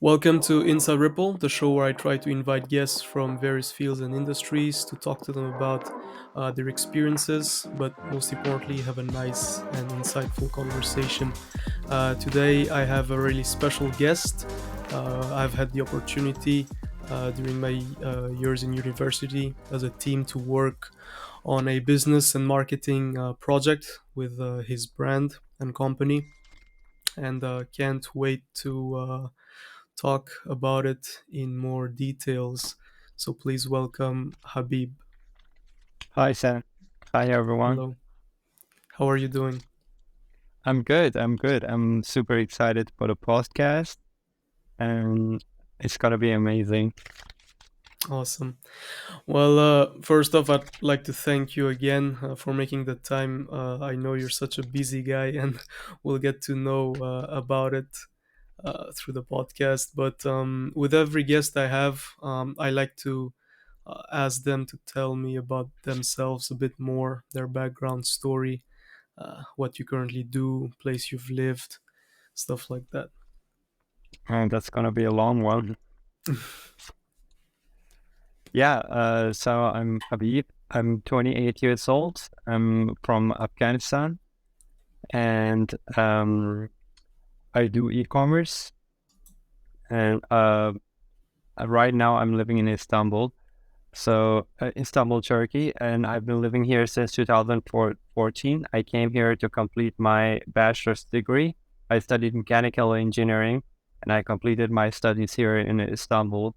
Welcome to Inside Ripple, the show where I try to invite guests from various fields and industries to talk to them about their experiences, but most importantly, have a nice and insightful conversation. Today, I have a really special guest. I've had the opportunity during my years in university as a team to work on a business and marketing project with his brand and company, and can't wait to talk about it in more details. So please welcome Habib. Hi, Sam. Hi, everyone. Hello. How are you doing? I'm good. I'm good. I'm super excited for the podcast, and it's gonna be amazing. Awesome. Well, first off, I'd like to thank you again for making the time. I know you're such a busy guy, and we'll get to know about it through the podcast. But with every guest I have, I like to ask them to tell me about themselves a bit more, their background story, what you currently do, place you've lived, stuff like that. And that's gonna be a long one. Yeah. So I'm Habib. I'm 28 years old. I'm from Afghanistan, and I do e-commerce. And right now I'm living in Istanbul. So Istanbul, Turkey, and I've been living here since 2014. I came here to complete my bachelor's degree. I studied mechanical engineering, and I completed my studies here in Istanbul.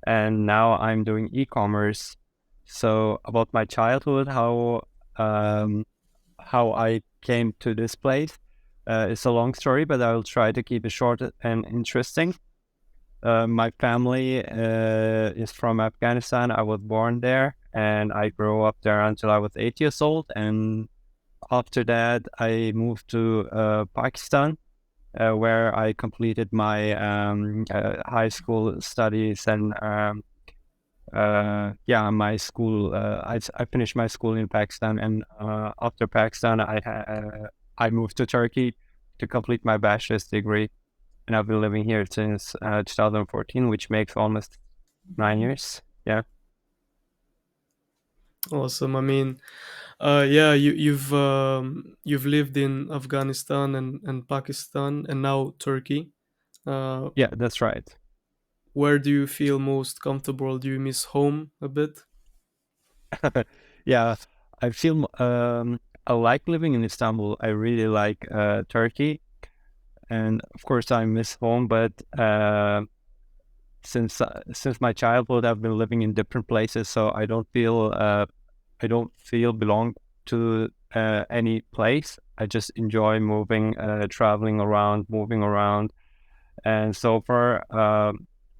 And now I'm doing e-commerce. So about my childhood, how I came to this place, it's a long story, but I will try to keep it short and interesting. My family is from Afghanistan. I was born there and I grew up there until I was 8 years old. And after that, I moved to Pakistan, where I completed my high school studies and my school. I finished my school in Pakistan, and after Pakistan, I moved to Turkey to complete my bachelor's degree, and I've been living here since 2014, which makes almost 9 years. Yeah, Awesome. I mean, yeah, you've lived in Afghanistan and Pakistan and now Turkey. Uh, yeah, that's right. where do you feel most comfortable? Do you miss home a bit? Yeah, I feel I like living in Istanbul. I really like Turkey, and of course I miss home. But since my childhood, I've been living in different places, so I don't feel belong to any place. I just enjoy moving, traveling around, moving around. And so far,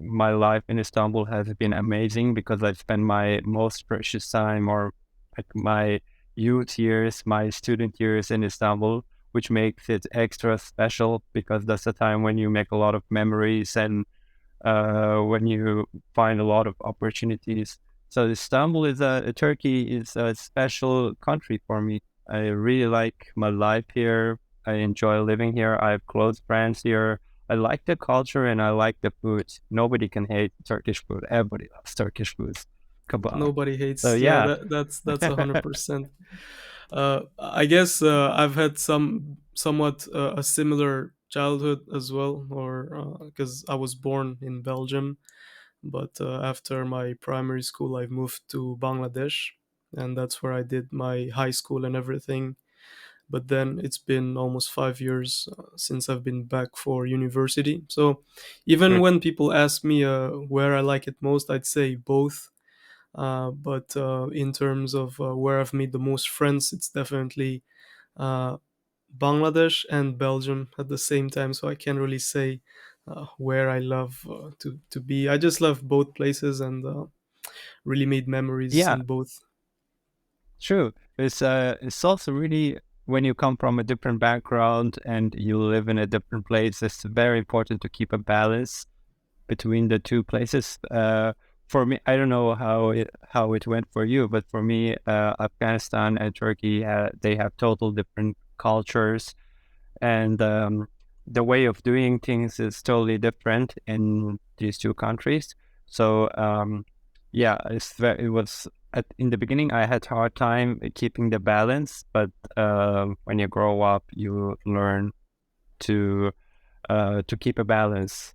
my life in Istanbul has been amazing because I spent my most precious time, or like my youth years, my student years in Istanbul, which makes it extra special because that's the time when you make a lot of memories and when you find a lot of opportunities. So Istanbul is Turkey is a special country for me. I really like my life here. I enjoy living here. I have close friends here. I like the culture and I like the food. Nobody can hate Turkish food. Everybody loves Turkish food. Kebab. Nobody So hates. Yeah, yeah, that's 100%. I guess I've had somewhat a similar childhood as well, or because I was born in Belgium, but after my primary school, I moved to Bangladesh, and that's where I did my high school and everything. But then it's been almost 5 years since I've been back for university. So even mm, when people ask me where I like it most, I'd say both. But in terms of where I've made the most friends, it's definitely uh, Bangladesh and Belgium at the same time. So I can't really say where I love to be. I just love both places and really made memories yeah, in both. true. It's also really when you come from a different background and you live in a different place, it's very important to keep a balance between the two places. For me, I don't know how it went for you, but for me, Afghanistan and Turkey they have total different cultures, and the way of doing things is totally different in these two countries. So yeah, it was in the beginning I had hard time keeping the balance, but when you grow up, you learn to keep a balance.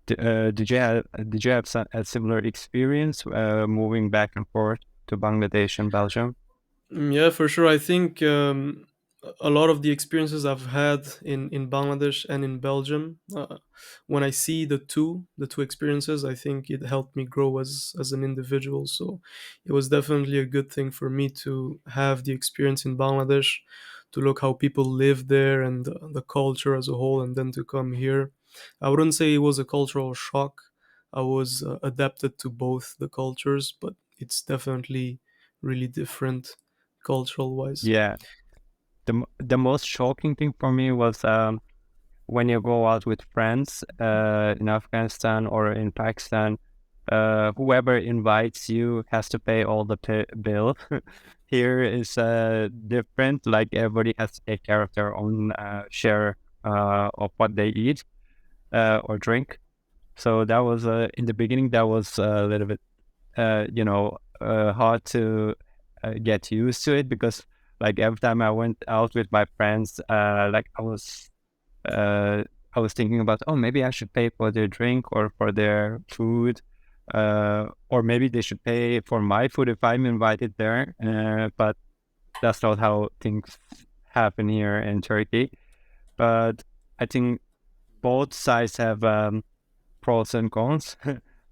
Did you have a similar experience moving back and forth to Bangladesh and Belgium? Yeah, for sure. I think a lot of the experiences I've had in Bangladesh and in Belgium, when I see the two experiences, I think it helped me grow as an individual. So it was definitely a good thing for me to have the experience in Bangladesh, to look how people live there and the culture as a whole, and then to come here. I wouldn't say it was a cultural shock. I was adapted to both the cultures, but it's definitely really different cultural wise. Yeah, the most shocking thing for me was when you go out with friends in Afghanistan or in Pakistan, whoever invites you has to pay all the bill. Here is different. Like everybody has to take care of their own share of what they eat or drink. So that was in the beginning. That was a little bit, hard to get used to it because, like, every time I went out with my friends, uh, I was thinking about, oh, maybe I should pay for their drink or for their food, or maybe they should pay for my food if I'm invited there. But that's not how things happen here in Turkey. But I think both sides have pros and cons.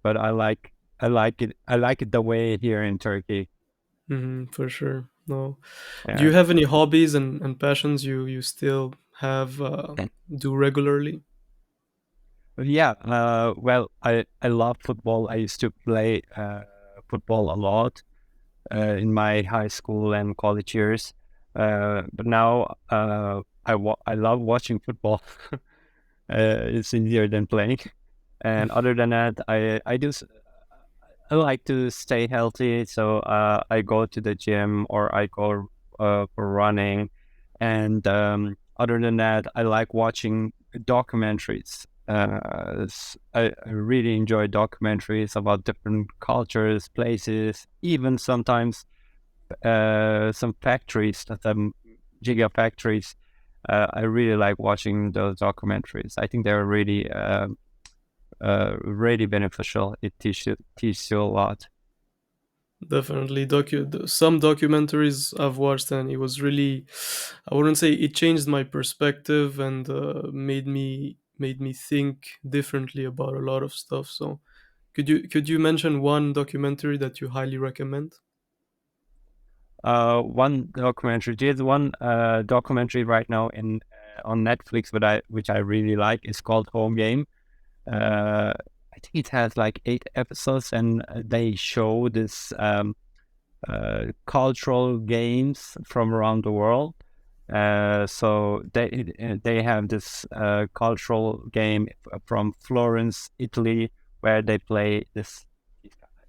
But I like it the way here in Turkey. For sure. No. Do Yeah. you have any hobbies and passions you still have do regularly? Yeah, well, I love football. I used to play football a lot in my high school and college years. But now I love watching football. It's easier than playing. And other than that, I like to stay healthy, so I go to the gym or I go for running. And other than that, I like watching documentaries. I really enjoy documentaries about different cultures, places, even sometimes some factories, some gigafactories. I really like watching those documentaries. I think they're really beneficial. It teaches you a lot. Definitely. Some documentaries I've watched, and it was really, I wouldn't say it changed my perspective and made me think differently about a lot of stuff. So could you mention one documentary that you highly recommend? One documentary. There's one documentary right now in on Netflix, but which I really like. It's called Home Game. I think it has like 8 episodes, and they show this cultural games from around the world. So they have this cultural game from Florence, Italy, where they play this.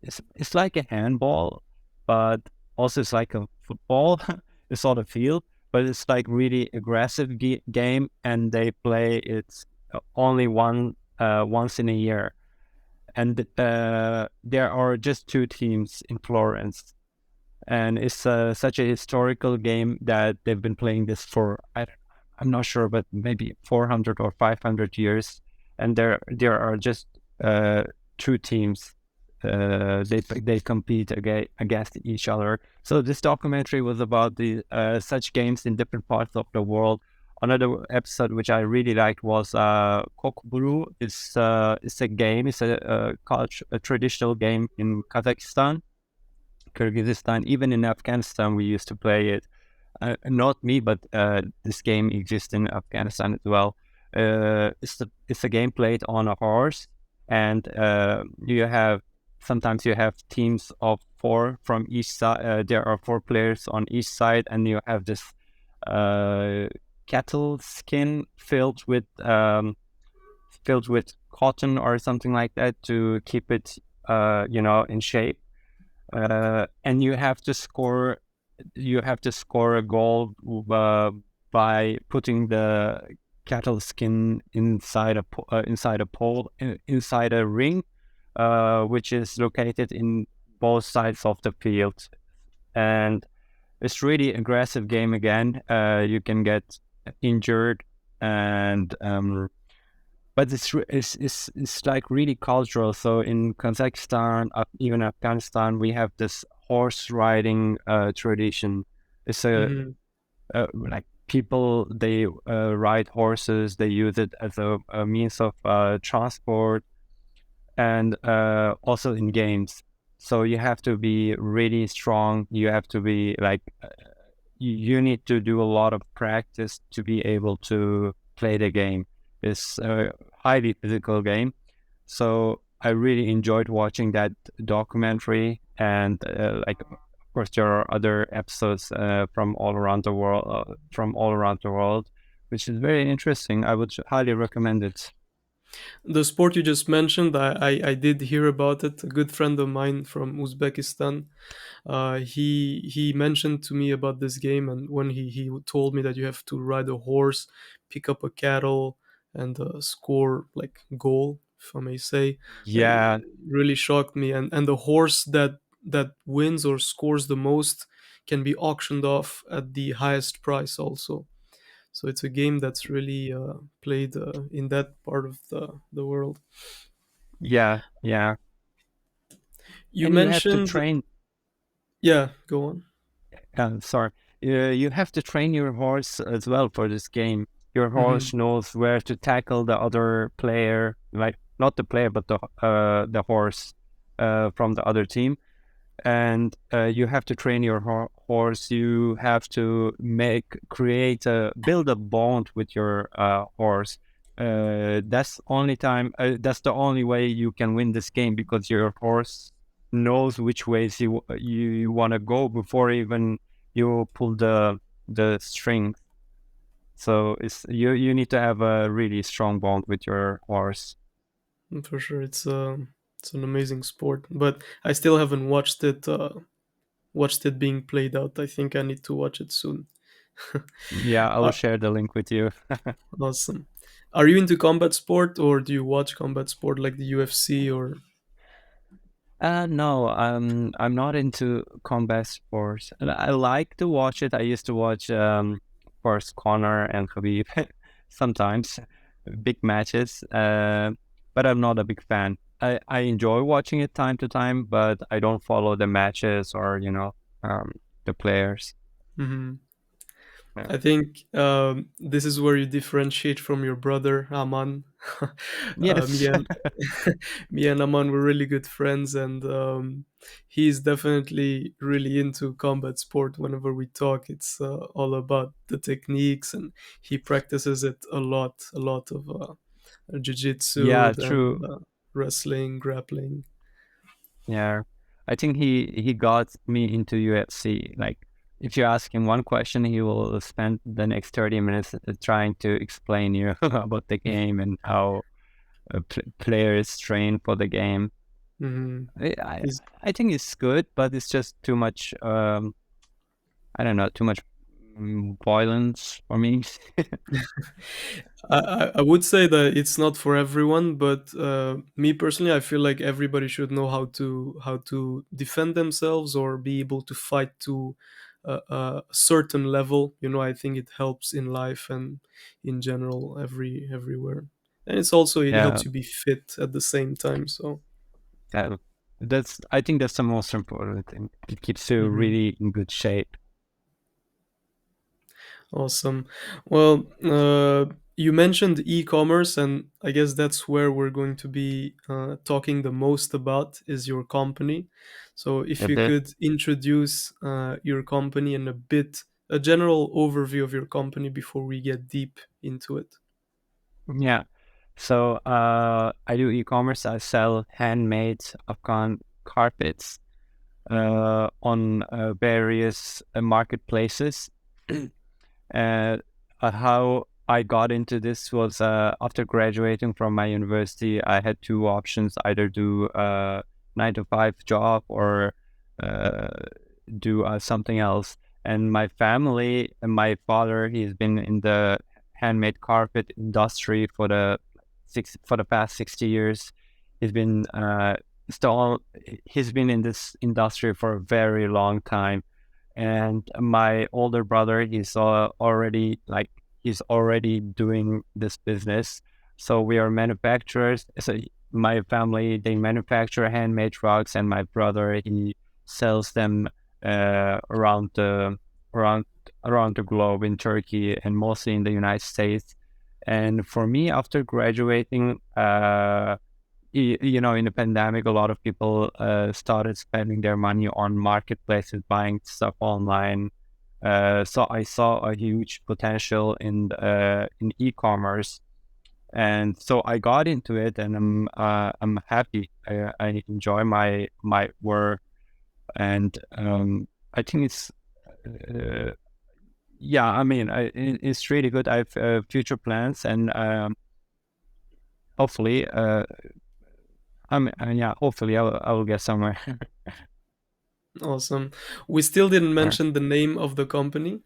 It's like a handball, but also it's like a football. It's on the field, but it's like really aggressive game, and they play it only once in a year. And there are just two teams in Florence, and it's such a historical game that they've been playing this for I'm not sure, but maybe 400 or 500 years, and there are just uh, two teams. They compete against each other. So this documentary was about the such games in different parts of the world. Another episode which I really liked was Kokburu. It's a game. It's a traditional game in Kazakhstan, Kyrgyzstan, even in Afghanistan, we used to play it. Not me, but this game exists in Afghanistan as well. It's a game played on a horse, and sometimes you have teams of four from each side. There are four players on each side, and you have this uh, cattle skin filled with cotton or something like that to keep it in shape, and you have to score a goal by putting the cattle skin inside inside a pole inside a ring, which is located in both sides of the field, and it's really aggressive game again. You can get injured, and but it's like really cultural. So in Kazakhstan, even Afghanistan, we have this horse riding tradition. It's a Hmm. like people, they ride horses. They use it as a means of transport, and also in games. So you have to be really strong. You have to be like you need to do a lot of practice to be able to play the game. It's a highly physical game. So I really enjoyed watching that documentary, and like of course there are other episodes from all around the world, which is very interesting. I would highly recommend it. The sport you just mentioned, I did hear about it. A good friend of mine from Uzbekistan, he mentioned to me about this game, and when he told me that you have to ride a horse, pick up a cattle, and score like goal, if I may say, it Yeah, really shocked me. And the horse that wins or scores the most can be auctioned off at the highest price also. So it's a game that's really played in that part of the world. yeah, yeah. You And you have to mentioned, train. yeah, go on. Sorry, you have to train your horse as well for this game. Your Hmm. horse knows where to tackle the other player, like not the player, but the horse from the other team. And you have to train your horse. You have to build a bond with your horse. That's the only way you can win this game, because your horse knows which ways you want to go before even you pull the string. So you need to have a really strong bond with your horse. For sure, it's an amazing sport, but I still haven't watched it being played out. I think I need to watch it soon. Yeah, I will uh, share the link with you. awesome. Are you into combat sport, or do you watch combat sport like the UFC or? No, I'm not into combat sports. And I like to watch it. I used to watch, of course, Connor and Habib sometimes, big matches. But I'm not a big fan. I enjoy watching it time to time, but I don't follow the matches or um, the players. Mhm. Yeah. I think this is where you differentiate from your brother Aman. Me Yes. and me and Aman were really good friends, and he's definitely really into combat sport. Whenever we talk, it's all about the techniques, and he practices it a lot of Yeah, jiu-jitsu and true. wrestling, grappling. Yeah, I think he got me into UFC. Like, if you ask him one question, he will spend the next 30 minutes trying to explain you about the game and how players train for the game. Hmm. I, I He's I think it's good, but it's just too much. I don't know, too much violence for me. I would say that it's not for everyone, but me personally, I feel like everybody should know how to defend themselves or be able to fight to a certain level. You know, I think it helps in life and in general everywhere, and it Yeah, helps you be fit at the same time. So. that, I think that's the most important thing. It keeps you Mhm. really in good shape. Awesome. Well, you mentioned e-commerce, and I guess that's where we're going to be talking the most about is your company. So, if A you bit. could introduce your company and a general overview of your company before we get deep into it. Yeah. So I do e-commerce. I sell handmade Afghan carpets on various marketplaces. uh, how I got into this was after graduating from my university. I had two options: either do a 9 to 5 job or uh, do something else. And my family, and my father, he's been in the handmade carpet industry for the past 60 years. He's been still he's been in this industry for a very long time. And my older brother, he's already doing this business. So we are manufacturers. So my family, they manufacture handmade rugs, and my brother, he sells them around around the globe, in Turkey and mostly in the United States. And for me, after graduating, in the pandemic, a lot of people started spending their money on marketplaces, buying stuff online. So I saw a huge potential in e-commerce, and so I got into it, and I'm happy. I enjoy my work, and I think it's uh, yeah. I mean, it's really good. I have future plans, and hopefully, yeah, hopefully I will get somewhere. Awesome. We still didn't All right. mention the name of the company.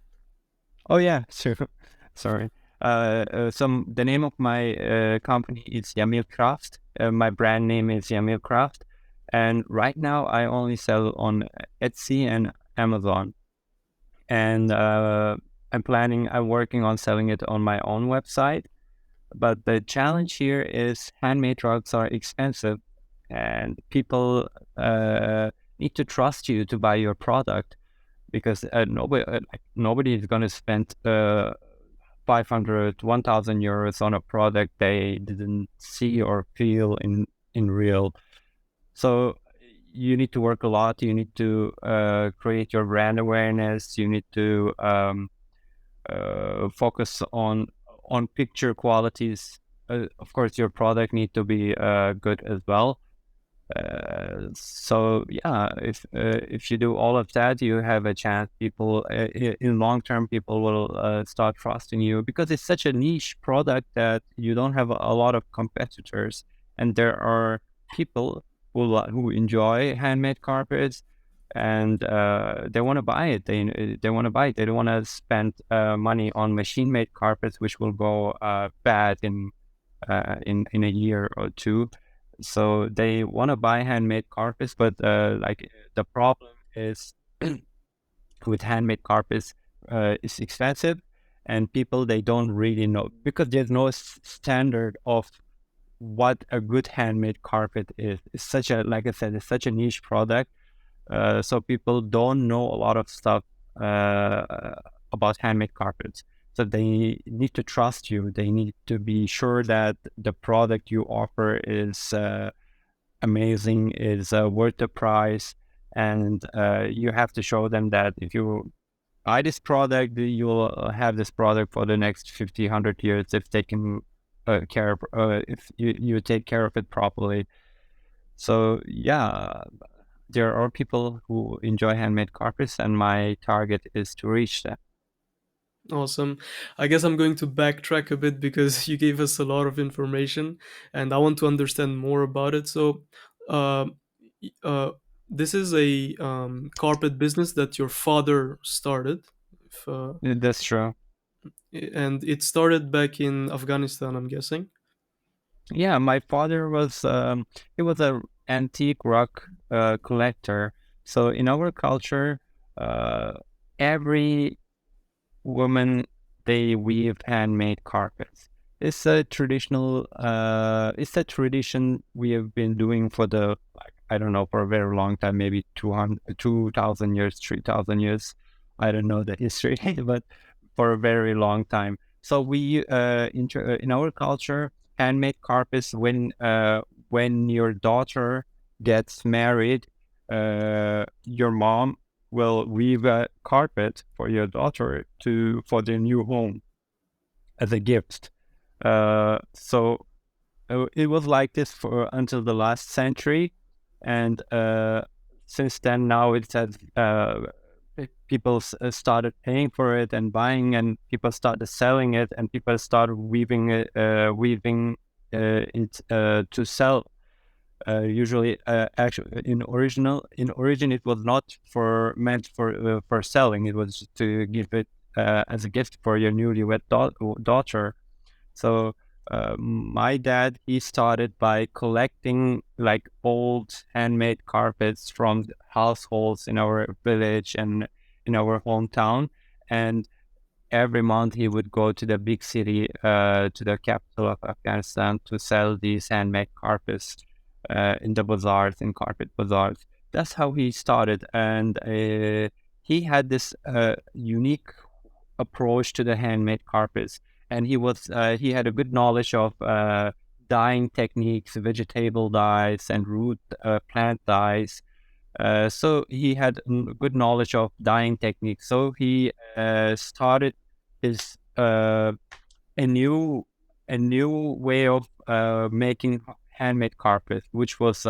Oh yeah, sure. Sorry. The name of my company is Yamil Crafts. My brand name is Yamil Craft, and right now I only sell on Etsy and Amazon. And I'm working on selling it on my own website. But the challenge here is handmade rugs are expensive, and people need to trust you to buy your product, because nobody is going to spend 500, 1,000 euros on a product they didn't see or feel in real. So you need to work a lot. You need to create your brand awareness. You need to focus on picture qualities. Of course, your product need to be good as well. So yeah, if you do all of that, you have a chance. People in long term, people will start trusting you, because it's such a niche product that you don't have a lot of competitors, and there are people who enjoy handmade carpets, and they want to buy it. They want to buy it. They don't want to spend money on machine made carpets, which will go bad in a year or two. So they want to buy handmade carpets, but like the problem is with handmade carpets, it's expensive, and people, they don't really know, because there's no standard of what a good handmade carpet is. It's such a, like I said, it's such a niche product. So people don't know a lot of stuff about handmade carpets. So they need to trust you. They need to be sure that the product you offer is amazing, is worth the price, and you have to show them that if you buy this product, you will have this product for the next 50, 100 years if they can if you take care of it properly. So yeah, there are people who enjoy handmade carpets, and my target is to reach that. Awesome. I guess I'm going to backtrack a bit because you gave us a lot of information and I want to understand more about it. So, uh, uh, this is a carpet business that your father started, if, That's true. and it started back in Afghanistan, I'm guessing. Yeah, my father was he was a antique rock collector. So in our culture, uh, every woman, they weave handmade carpets. It's a tradition we have been doing for the, like, I don't know, for a very long time, maybe 2,000 years, 3,000 years. I don't know the history, but for a very long time. So we in our culture, handmade carpets, when your daughter gets married, your mom will weave a carpet for your daughter for their new home as a gift. So it was like this for until the last century, and since then, now it has people started paying for it and buying, and people started selling it, and people started weaving it to sell. Usually, actually, in origin, it was not for meant for selling. It was to give it as a gift for your newlywed daughter. So my dad, he started by collecting like old handmade carpets from households in our village and in our hometown. And every month he would go to the big city, to the capital of Afghanistan, to sell these handmade carpets in the bazaars, in carpet bazaars. That's how he started. And he had this unique approach to the handmade carpets. And he had a good knowledge of dyeing techniques, vegetable dyes, and root plant dyes. So he had good knowledge of dyeing techniques. So he started his a new a new way of making handmade carpet, which was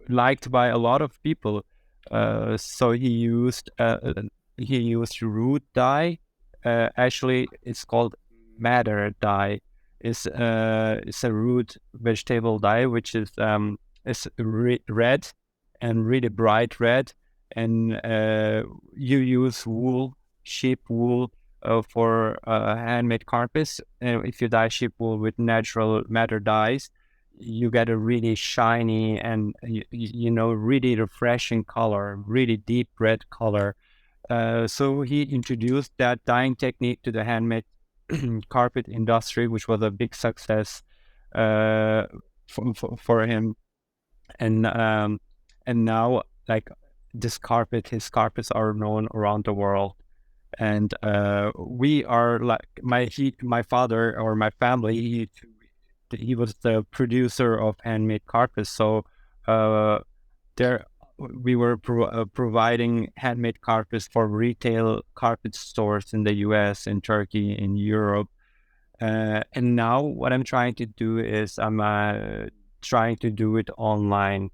liked by a lot of people. So he used root dye. Actually, it's called madder dye. It's a root vegetable dye which is red and really bright red. And you use wool, sheep wool, for handmade carpets. If you dye sheep wool with natural madder dyes, you get a really shiny and really refreshing color, really deep red color. So he introduced that dyeing technique to the handmade carpet industry, which was a big success uh, for him. And now, like, his carpets are known around the world. And we are like my father, or my family, he was the producer of handmade carpets. So uh, there we were providing handmade carpets for retail carpet stores in the US, in Turkey, in Europe. And now what I'm trying to do is I'm trying to do it online.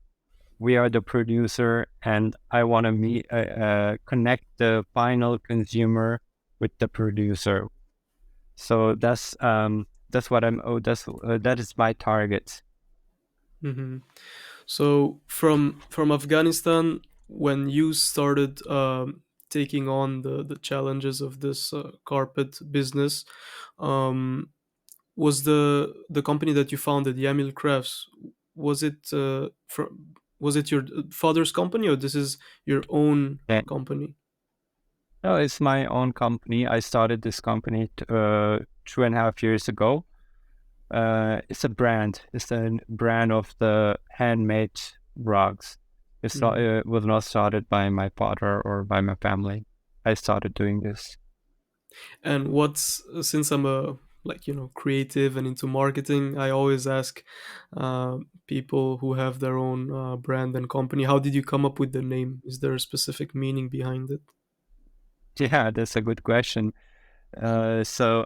We are the producer, and I want to connect the final consumer with the producer. So that's what I'm. Oh, that is my target. Hmm. So from Afghanistan, when you started taking on the challenges of this carpet business, um, was the company that you founded, Yamil Crafts, was it was it your father's company, or this is your own Yeah. company? No, it's my own company. I started this company 2.5 years ago. It's a brand. It's a brand of the handmade rugs. Hmm. It was not started by my father or by my family. I started doing this. And what's, since I'm a, like, creative and into marketing, I always ask people who have their own brand and company, how did you come up with the name? Is there a specific meaning behind it? Yeah, that's a good question. So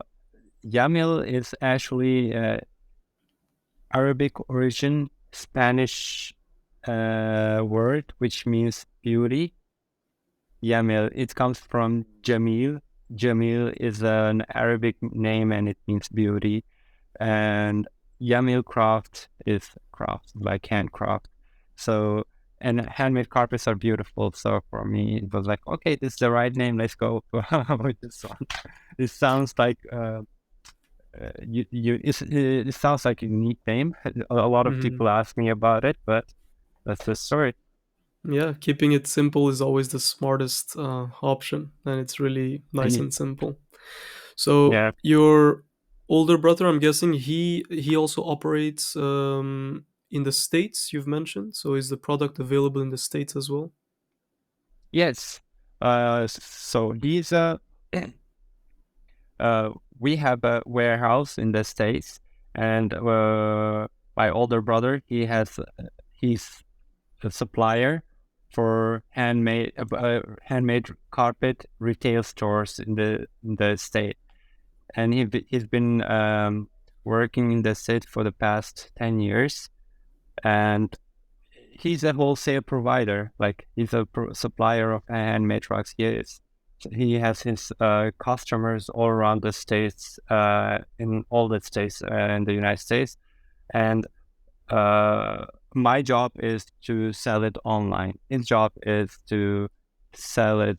Yamil is actually Arabic origin, Spanish word which means beauty. Yamil, it comes from Jamil. Jamil is an Arabic name and it means beauty. And Yamil Craft is craft, like handcraft. So, and handmade carpets are beautiful. So for me, it was like, okay, this is the right name. Let's go with this one. It sounds like it sounds like a unique name. A lot of Hmm. people ask me about it, but that's the story. Yeah, keeping it simple is always the smartest option, and it's really nice And and simple. So yeah, your older brother, I'm guessing he also operates in the States, you've mentioned. So is the product available in the States as well? yes. So he's we have a warehouse in the States, and my older brother, he's a supplier for handmade carpet retail stores in the state, and he's been working in the state for the past 10 years, and he's a wholesale provider. Like, he's a supplier of handmade trucks. He has his customers all around the states, in all the states in the United States. And my job is to sell it online. His job is to sell it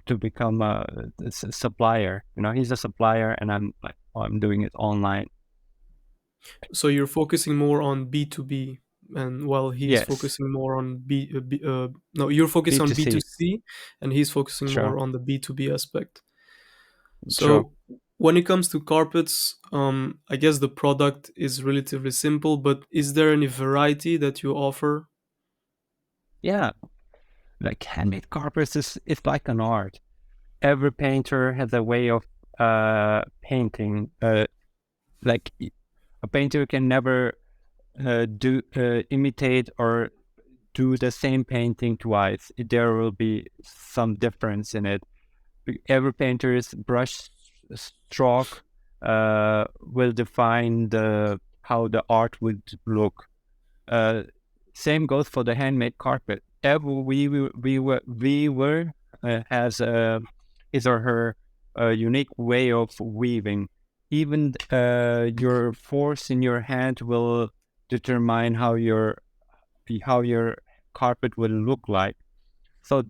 to become a supplier. You know, he's a supplier, and I'm like, oh, I'm doing it online. So you're focusing more on B2B, and while he's Yes, focusing more on no, you're focusing on B2C. B2C, and he's focusing Sure, more on the B2B aspect. sure. So when it comes to carpets, I guess the product is relatively simple, but is there any variety that you offer? Yeah, like handmade carpets is it's like an art. Every painter has a way of painting. Like a painter can never do imitate or do the same painting twice. There will be some difference in it. Every painter's brush stroke will define the how the art would look. Uh, Same goes for the handmade carpet. Every weaver has his or her unique way of weaving. Even your force in your hand will determine how your carpet will look like. So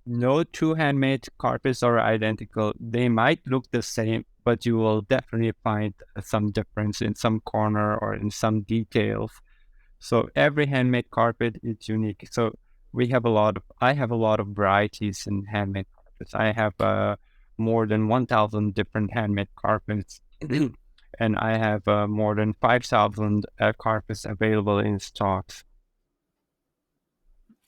no two handmade carpets are identical. They might look the same, but you will definitely find some difference in some corner or in some details. So every handmade carpet is unique. So I have a lot of varieties in handmade carpets. I have more than 1,000 different handmade carpets. And I have more than 5,000 carpets available in stocks.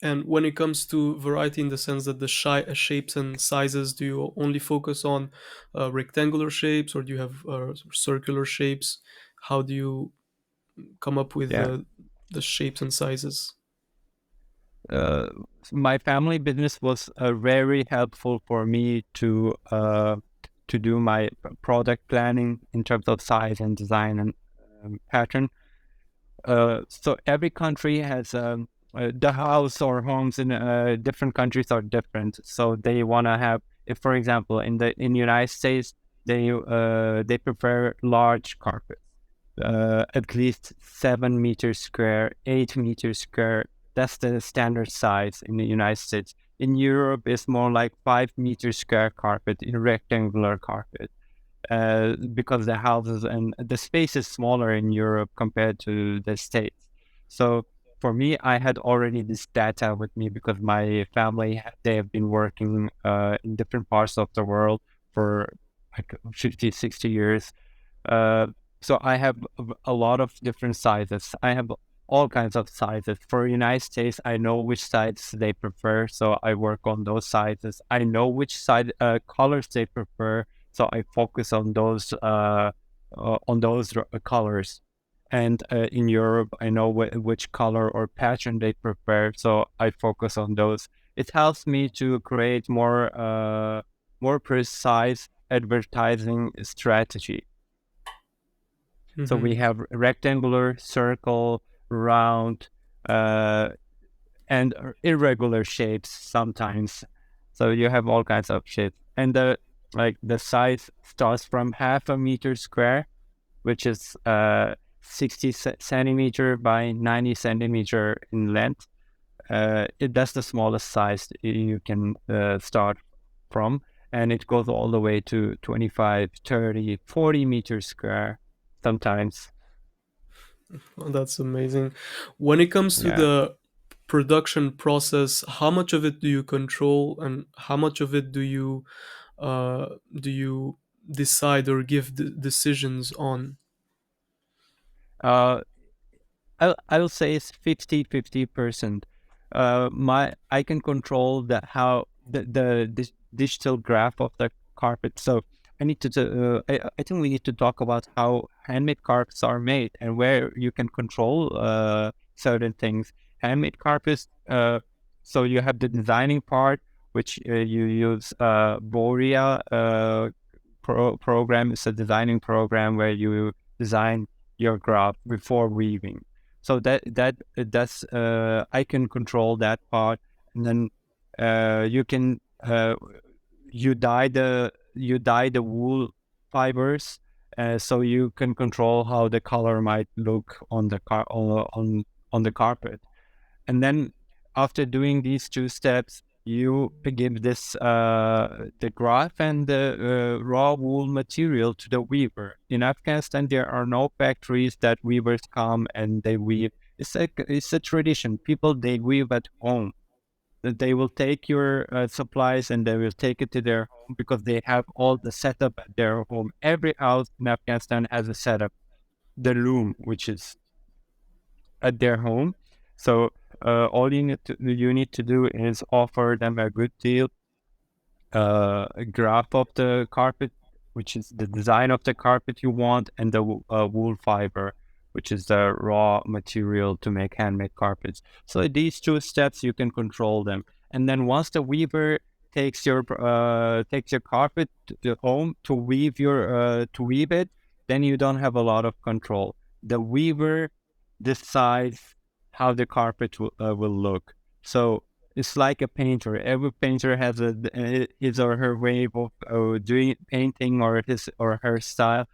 And when it comes to variety, in the sense that the shapes and sizes, do you only focus on rectangular shapes, or do you have circular shapes? How do you come up with Yeah. the shapes and sizes? Uh, my family business was very helpful for me to do my product planning in terms of size and design and pattern. So every country has the house or homes in different countries are different. So they want to have, if for example, in the United States, they prefer large carpets, at least 7 meters square, 8 meters square. That's the standard size in the United States. In Europe, it's more like 5 meters square carpet in rectangular carpet because the houses and the space is smaller in Europe compared to the States. So for me, I had already this data with me because my family, they have been working in different parts of the world for like 50, 60 years. Uh, so I have a lot of different sizes. I have all kinds of sizes. For United States, I know which sizes they prefer, so I work on those sizes. I know which colors they prefer, so I focus on those colors. And in Europe, I know which color or pattern they prefer, so I focus on those. It helps me to create more precise advertising strategy. So we Hmm. have rectangular, circle, round, uh, and irregular shapes sometimes. So you have all kinds of shapes, and the size starts from half a meter square, which is 60 centimeter by 90 centimeter in length. That's the smallest size you can start from, and it goes all the way to 25, 30, 40 meters square sometimes. Oh, that's amazing. When it comes to Yeah. the production process, how much of it do you control, and how much of it do you decide or give decisions on? Uh, I'll say it's 50-50%. I can control the digital graph of the carpet. So I think we need to talk about how handmade carpets are made and where you can control certain things. Handmade carpets. So you have the designing part, which you use Borea program. It's a designing program where you design your graph before weaving. So that's I can control that part, and then you can you dye the wool fibers, so you can control how the color might look on on the carpet. And then after doing these two steps, You give this the graph and the raw wool material to the weaver. In Afghanistan, there are no factories that weavers come and they weave. It's a tradition. People, they weave at home. That they will take your supplies and they will take it to their home because they have all the setup at their home. Every house in Afghanistan has a setup, the loom, which is at their home. So all you need to do is offer them a good deal, a graph of the carpet, which is the design of the carpet you want, and the wool fiber, which is the raw material to make handmade carpets. So these two steps you can control them, and then once the weaver takes your carpet to the home to weave it, then you don't have a lot of control. The weaver decides how the carpet will look. So it's like a painter. Every painter has his or her way of doing painting, or his or her style.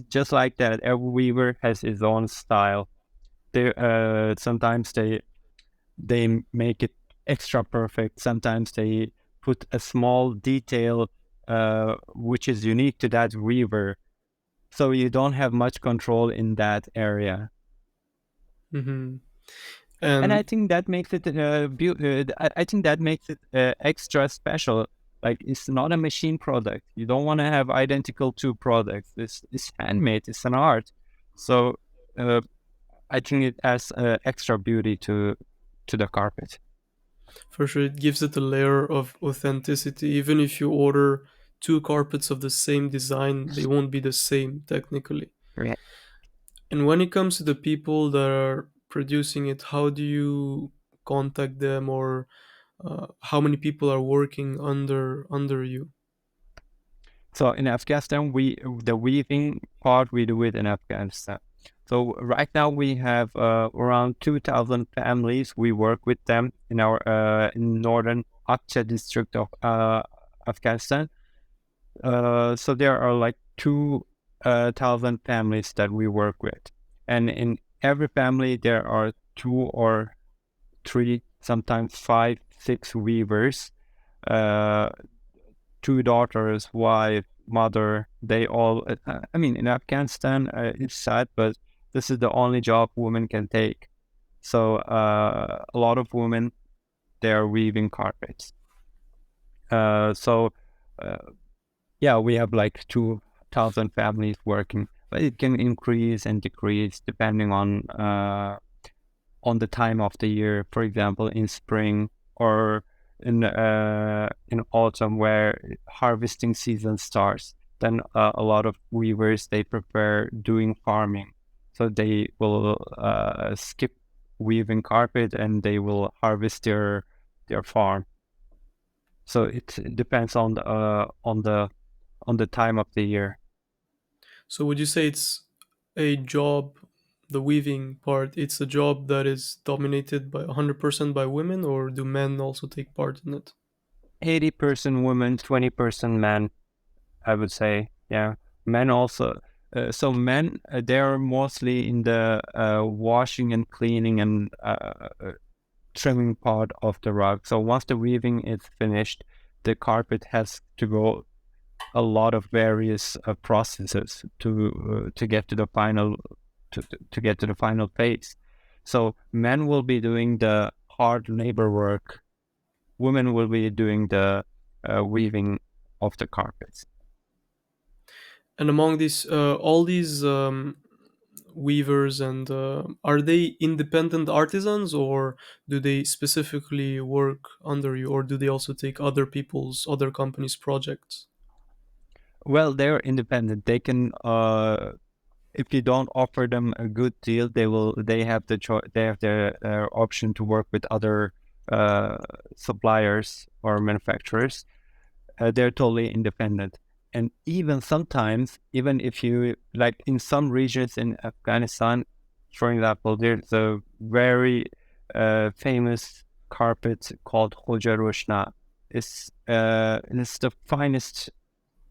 Just like that, every weaver has his own style. Sometimes they make it extra perfect. Sometimes they put a small detail which is unique to that weaver. So you don't have much control in that area. Hmm. And I And think that makes it I think that makes it extra special. Like, it's not a machine product. You don't want to have identical two products. It's handmade. It's an art. So uh, I think it adds extra beauty to the carpet. for sure, it gives it a layer of authenticity. Even if you order two carpets of the same design, they won't be the same technically. Yeah. And when it comes to the people that are producing it, how do you contact them, or how many people are working under you? So in Afghanistan, we the weaving part we do it in Afghanistan. So right now we have around 2,000 families. We work with them in our in northern Akcha district of Afghanistan. So there are like 2,000 families that we work with, and in every family there are two or three, sometimes five, six weavers. Uh, Two daughters, wife, mother. They all. I mean, in Afghanistan, it's sad, but this is the only job women can take. So a lot of women, they are weaving carpets. So uh, yeah, we have like 2,000 families working, but it can increase and decrease depending on the time of the year. For example, in spring or in autumn, where harvesting season starts, then a lot of weavers, they prefer doing farming, so they will skip weaving carpet and they will harvest their farm. So it depends on the time of the year. So would you say it's a job, the weaving part, it's a job that is dominated by 100% by women, or do men also take part in it? 80% women, 20% men, I would say. Yeah, men also. So men, they are mostly in the washing and cleaning and trimming part of the rug. So once the weaving is finished, the carpet has to go a lot of various processes to get to the final to get to the final phase. So men will be doing the hard labor work. Women will be doing the weaving of the carpets. And among these, all these weavers, and are they independent artisans, or do they specifically work under you, or do they also take other companies' projects? Well, they're independent. They can, if you don't offer them a good deal, they have the choice. They have the option to work with other uh, suppliers or manufacturers. They're totally independent. And even sometimes, even if you like in some regions in Afghanistan, for example, there's a very famous carpet called Khoja Roshna. It's the finest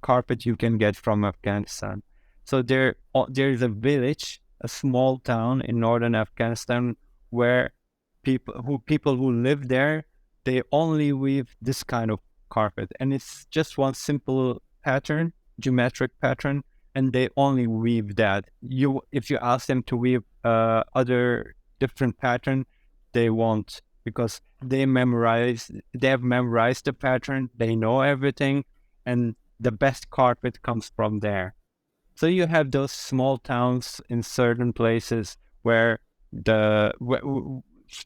carpet you can get from Afghanistan. So there is a village, a small town in northern Afghanistan, where people who live there, they only weave this kind of carpet, and it's just one simple pattern, geometric pattern, and they only weave that. If you ask them to weave other different pattern, they won't, because they have memorized the pattern, they know everything, and the best carpet comes from there. So you have those small towns in certain places where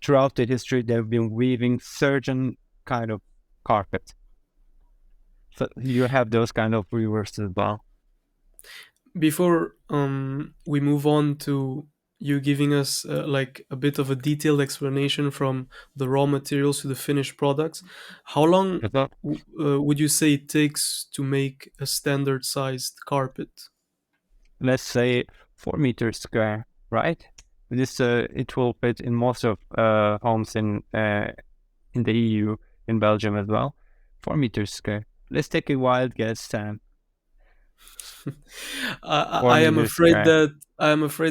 throughout the history they've been weaving certain kind of carpet. So you have those kind of weavers as well. Before we move on to you giving us like a bit of a detailed explanation from the raw materials to the finished products, how long So would you say it takes to make a standard sized carpet? let's say 4 meters square, right? This it will fit in most of homes in the EU, in Belgium as well. 4 meters square. Let's take a wild guess, Sam. Four I am meters afraid square.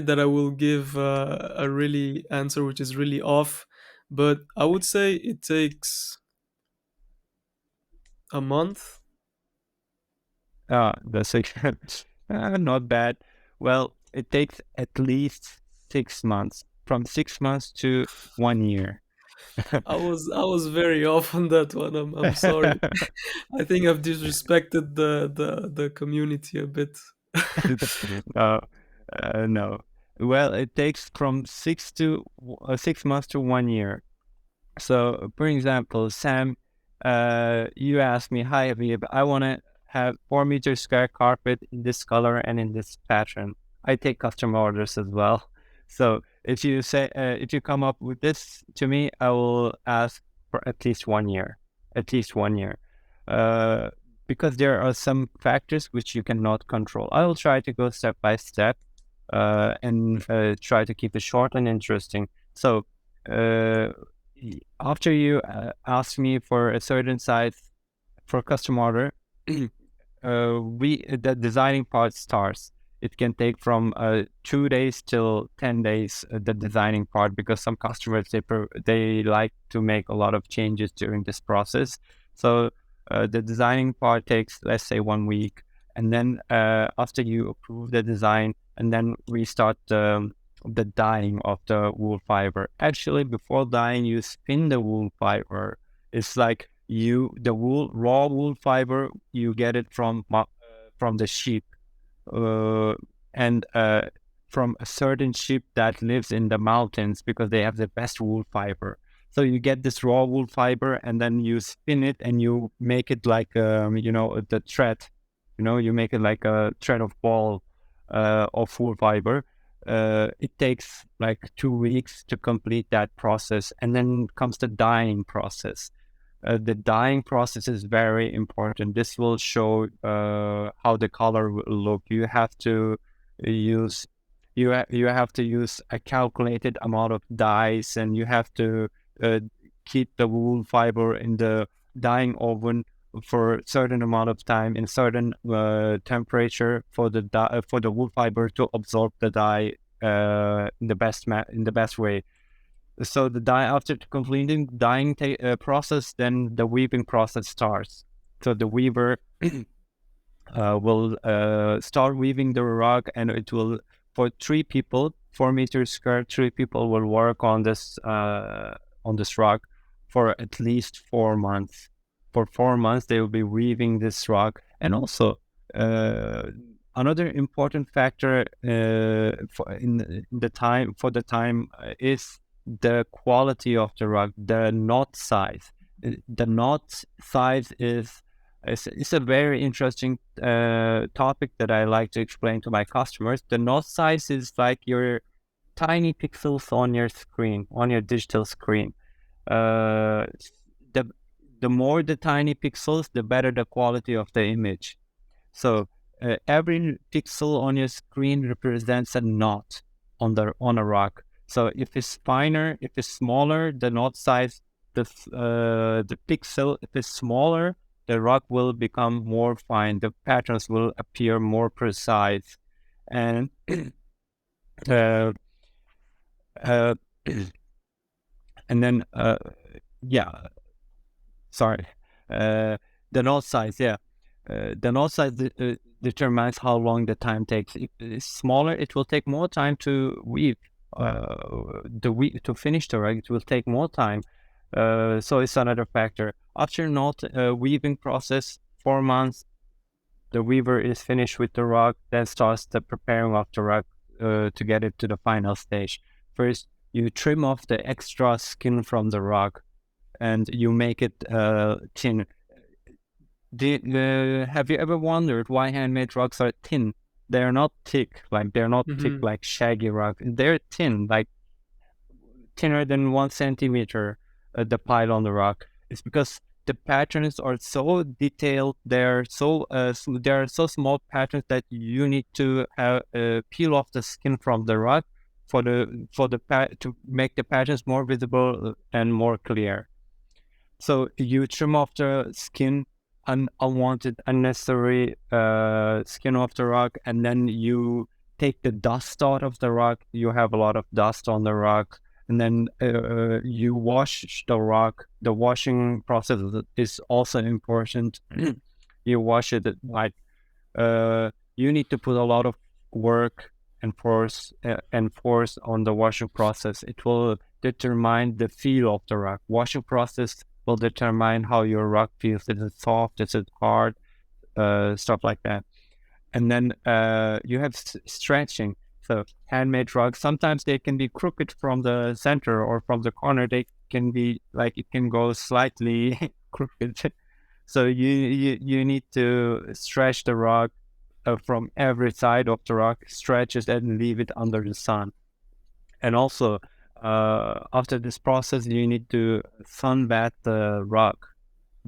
that I will give a really answer which is really off, but I would say it takes a month. That's not bad. Well, it takes at least 6 months, from 6 months to 1 year. I was very off on that one. I'm sorry. I think I've disrespected the community a bit. uh, no. Well, it takes from 6 months to 1 year. So, for example, Sam, you asked me, "Hi, Habib, I want to have 4 meter square carpet in this color and in this pattern." I take custom orders as well. So, if you come up with this to me, I will ask for at least 1 year, at least 1 year, uh, because there are some factors which you cannot control. I will try to go step by step, and try to keep it short and interesting. So. Uh, After you ask me for a certain size for custom order, we the designing part starts. It can take from 2 days till 10 days. The designing part, because some customers they like to make a lot of changes during this process. So the designing part takes, let's say, 1 week, and then after you approve the design, and then we start the dyeing of the wool fiber. Actually, before dyeing, you spin the wool fiber. It's like the raw wool fiber, you get it from the sheep, uh, and from a certain sheep that lives in the mountains, because they have the best wool fiber. So you get this raw wool fiber, and then you spin it, and you make it like the thread. You make it like a thread of ball of wool fiber. It takes like 2 weeks to complete that process, and then comes the dyeing process. The dyeing process is very important. This will show how the color will look. Use you have to use a calculated amount of dyes, and you have to uh, keep the wool fiber in the dyeing oven for a certain amount of time, in certain temperature, for for the wool fiber to absorb the dye in the best way. So the dye, after completing the dyeing process, then the weaving process starts. So the weaver will start weaving the rug, and it will, for 3 people, 4 meters square, 3 people will work on this rug for at least 4 months. For 4 months, they will be weaving this rug. And also, another important factor in the time is the quality of the rug, the knot size. The knot size is it's a very interesting topic that I like to explain to my customers. The knot size is like your tiny pixels on your screen, on your digital screen. Uh, the the more the tiny pixels, the better the quality of the image. So every pixel on your screen represents a knot on a rock. So if it's finer, if it's smaller, the knot size, the pixel, if it's smaller, the rock will become more fine. The patterns will appear more precise, and uh, uh, and then yeah. sorry, uh, the knot size. Yeah, the knot size determines how long the time takes. If it's smaller, it will take more time to weave. To finish the rug, it will take more time. So it's another factor. After knot weaving process, 4 months, the weaver is finished with the rug, then starts the preparing of the rug to get it to the final stage. First, you trim off the extra skin from the rug and you make it thin. Have you ever wondered why handmade rugs are thin? They're not thick, Mm-hmm. like shaggy rugs. They're thin, like thinner than 1 centimeter. The pile on the rug. It's because the patterns are so detailed. They are so small patterns that you need to peel off the skin from the rug to make the patterns more visible and more clear. So you trim off the skin, unwanted, unnecessary skin off the rug, and then you take the dust out of the rug. You have a lot of dust on the rug, and then you wash the rug. The washing process is also important. You wash it like you need to put a lot of work and force on the washing process. It will determine the feel of the rug. Washing process will determine how your rug feels. Is it soft? Is it hard? Stuff like that. And then you have stretching. So handmade rugs, sometimes they can be crooked from the center or from the corner. They can be like it can go slightly crooked. So you need to stretch the rug from every side of the rock, stretch it and leave it under the sun. And also, after this process, you need to sunbath the rock,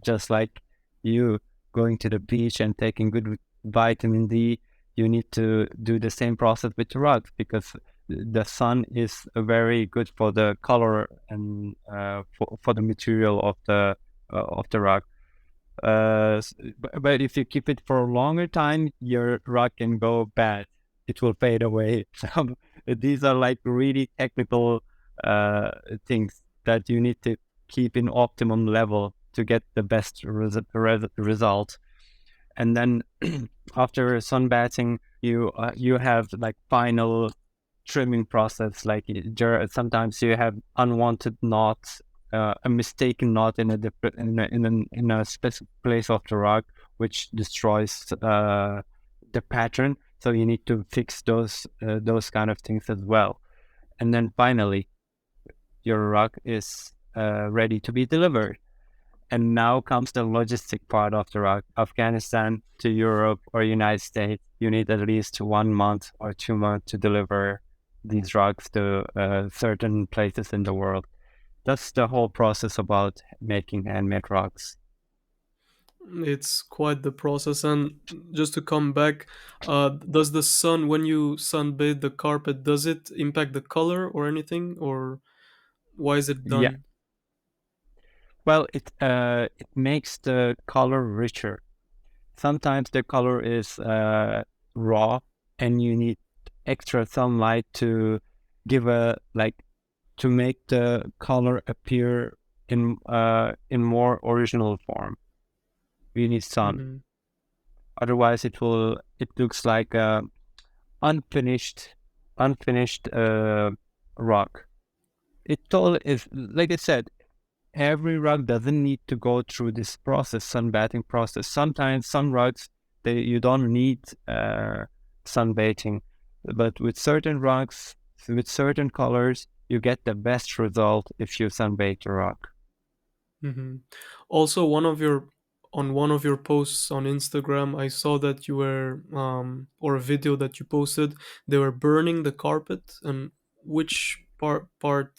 just like you going to the beach and taking good vitamin D. You need to do the same process with the rock because the sun is very good for the color and for the material of the rock. But if you keep it for a longer time, your rug can go bad. It will fade away. So these are like really technical things that you need to keep in optimum level to get the best result. And then after sunbathing, you have like final trimming process. Like sometimes you have unwanted knots, a mistaken knot in a different in a specific place of the rug, which destroys the pattern. So you need to fix those kind of things as well. And then finally, your rug is ready to be delivered. And now comes the logistic part of the rug. Afghanistan to Europe or United States, you need at least 1 month or 2 months to deliver these rugs to certain places in the world. That's the whole process about making handmade rugs. It's quite the process. And just to come back, does the sun, when you sunbathe the carpet, does it impact the color or anything, or why is it Yeah, done? well, it makes the color richer. Sometimes the color is raw, and you need extra sunlight to give a like to make the color appear in more original form. You need sun. Hmm. Otherwise, it looks like a unfinished unfinished rug. It all is like I said. Every rug doesn't need to go through this process, sunbathing process. Sometimes some rugs you don't need sunbathing, but with certain rugs, with certain colors, you get the best result if you sunbathe the rug. Hmm. Also, one of your posts on Instagram, I saw that you were or a video that you posted, they were burning the carpet. And which part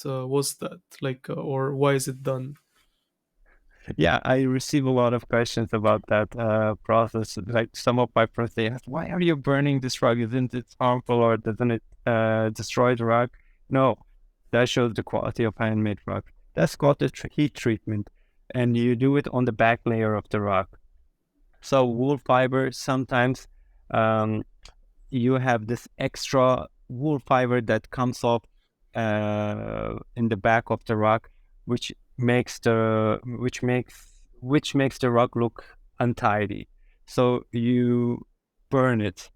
was that? Like, or why is it done? Yeah, I receive a lot of questions about that process. Like some of my friends, they ask, "Why are you burning this rug? Isn't it harmful or doesn't it destroy the rug?" No, that shows the quality of handmade rug. That's called the heat treatment, and you do it on the back layer of the rug. So wool fiber sometimes um, you have this extra wool fiber that comes off in the back of the rug, which makes which makes the rug look untidy. So you burn it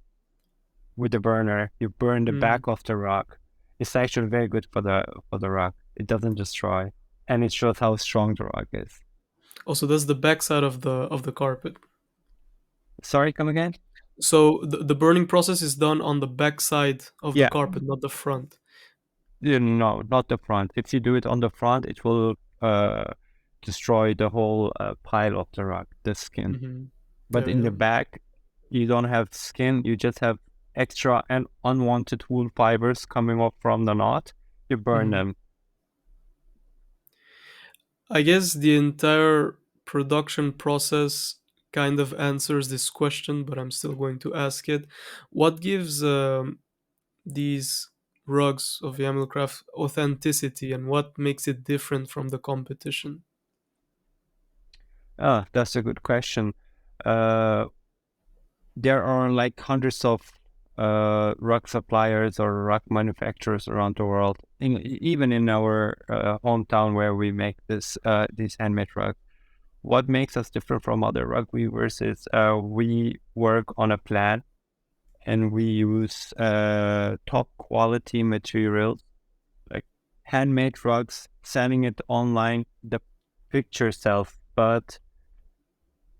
with the burner. You burn the Mm. back of the rug. It's actually very good for the rug. It doesn't destroy, and it shows how strong the rug is. Also, that's the backside of the carpet. Sorry, come again? So the burning process is done on the backside of the Yeah, carpet, not the front. no, not the front. If you do it on the front, it will destroy the whole pile of the rug, the skin. Hmm. But Yeah, in the yeah. back, you don't have skin. You just have extra and unwanted wool fibers coming off from the knot. You burn Hmm. them. I guess the entire production process kind of answers this question, but I'm still going to ask it. What gives these rugs of Yamil Craft authenticity, and what makes it different from the competition? Ah, that's a good question. Uh, there are like hundreds of rug suppliers or rug manufacturers around the world, even in our hometown where we make these handmade rugs. What makes us different from other rug weavers is we work on a plan and we use top quality materials like handmade rugs, selling it online. The picture sells, but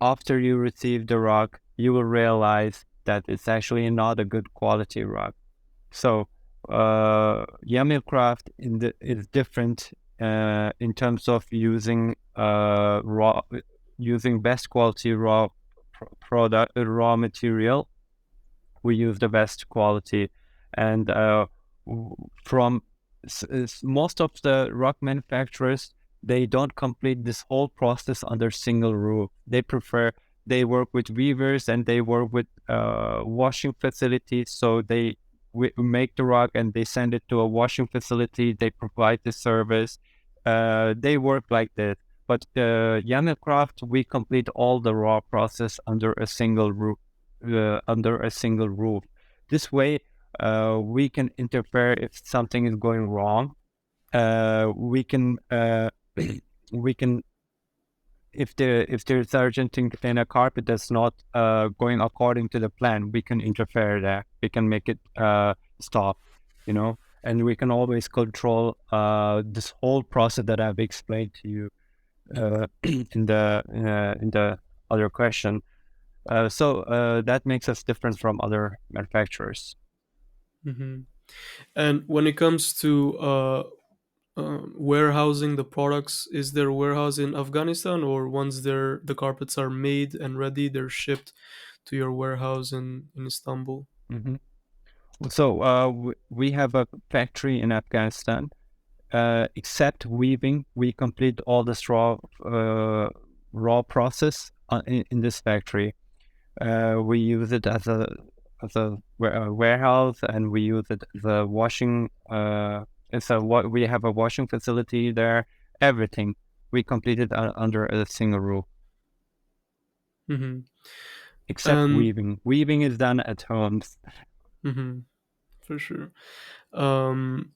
after you receive the rug, you will realize that it's actually not a good quality rug. So, Yamil Craft is different in terms of using best quality raw material. We use the best quality, and from most of the rug manufacturers, they don't complete this whole process under single roof. They work with weavers and they work with washing facilities. So they make the rug and they send it to a washing facility. They provide the service. They work like this. But Yamil Craft, we complete all the raw process under a single roof. This way, we can interfere if something is going wrong. We can we can if there's urgent thing in a carpet that's not going according to the plan, we can interfere there. We can make it stop, you know, and we can always control this whole process that I've explained to you in the other question. So that makes us different from other manufacturers. Hmm. And when it comes to warehousing the products, is there a warehouse in Afghanistan, or once the carpets are made and ready, they're shipped to your warehouse in Istanbul? Hmm. So we have a factory in Afghanistan. Except weaving, we complete all this raw process in this factory. We use it as a warehouse, and we use it as a washing. What we have a washing facility there. Everything we completed under a single roof, Hmm. except And weaving. Weaving is done at homes. hmm, for sure. Um,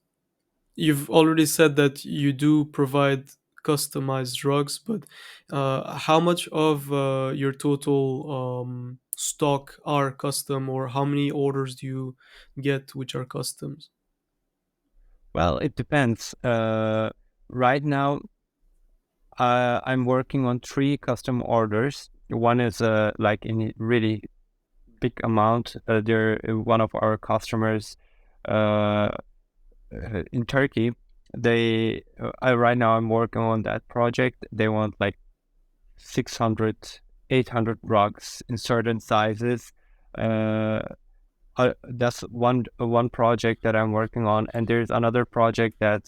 you've already said that you do provide customized drugs, but how much of your total stock are custom, or how many orders do you get which are customs? Well, it depends. Right now, I'm working on 3 custom orders. One is like in a really big amount. They're one of our customers uh, in Turkey. Right now I'm working on that project. They want like 600, 800 rugs in certain sizes. Uh, that's one project that I'm working on, and there's another project that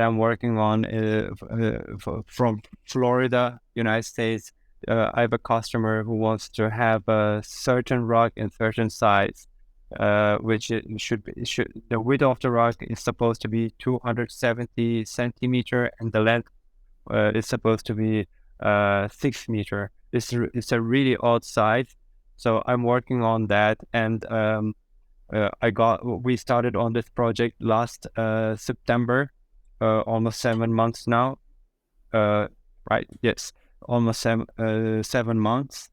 I'm working on from Florida, United States. I have a customer who wants to have a certain rug in certain size, which the width of the rug is supposed to be 270 centimeter, and the length is supposed to be 6 meter. It's a really odd size, so I'm working on that, and we started on this project last September, almost 7 months now. Uh, right, yes. almost 7 months.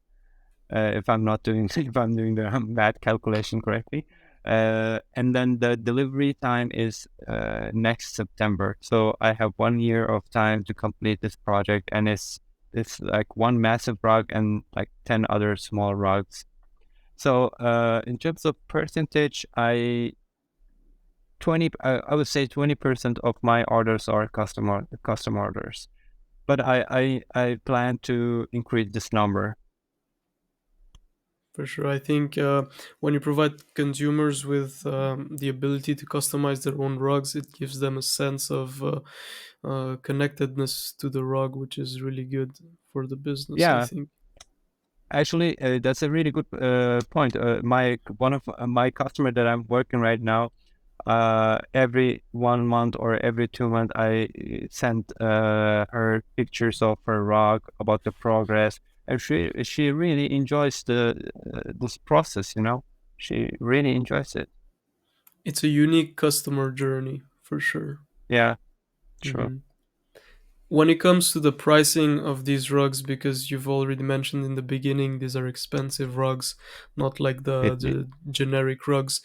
If I'm not doing if I'm doing the math calculation correctly. And then the delivery time is next September. So I have 1 year of time to complete this project, and it's like one massive rug and like 10 other small rugs. So in terms of percentage, I would say 20% of my orders are custom orders, but I plan to increase this number. For sure. I think when you provide consumers with the ability to customize their own rugs, it gives them a sense of connectedness to the rug, which is really good for the business, I Yeah, think. actually, that's a really good point. My one of my customer that I'm working right now, every 1 month or every 2 months, I send her pictures of her rug about the progress, and she really enjoys the this process. She really enjoys it. It's a unique customer journey, for sure. Yeah, true. hmm When it comes to the pricing of these rugs, because you've already mentioned in the beginning, these are expensive rugs, not like the, It the generic rugs.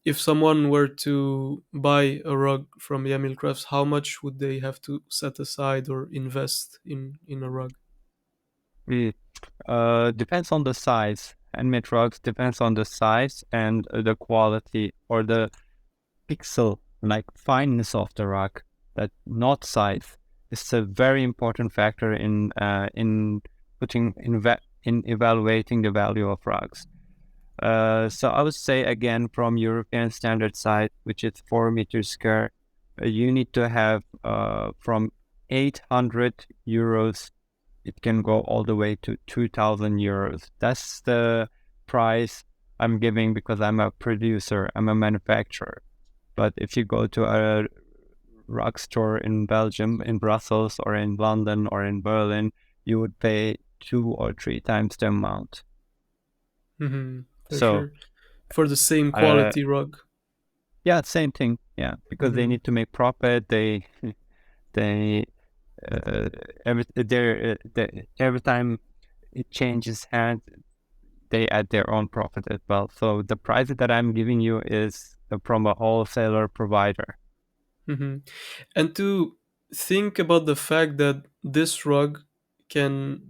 If someone were to buy a rug from Yamil Crafts, how much would they have to set aside or invest in a rug? it depends on the size. Handmade rugs depends on the size and the quality or the pixel like fineness of the rug, that not size. Is a very important factor in putting in evaluating the value of rugs. So I would say again from European standard size, which is 4 meters square, you need to have from 800 euros. It can go all the way to 2,000 euros. That's the price I'm giving because I'm a producer, I'm a manufacturer. But if you go to a rug store in Belgium, in Brussels, or in London, or in Berlin, you would pay 2 or 3 times the amount. For So, sure. For the same uh, quality rug. yeah, same thing. Yeah, because they hmm need to make profit. They every time it changes hands, they add their own profit as well. So the price that I'm giving you is from a wholesaler provider. hmm And to think about the fact that this rug can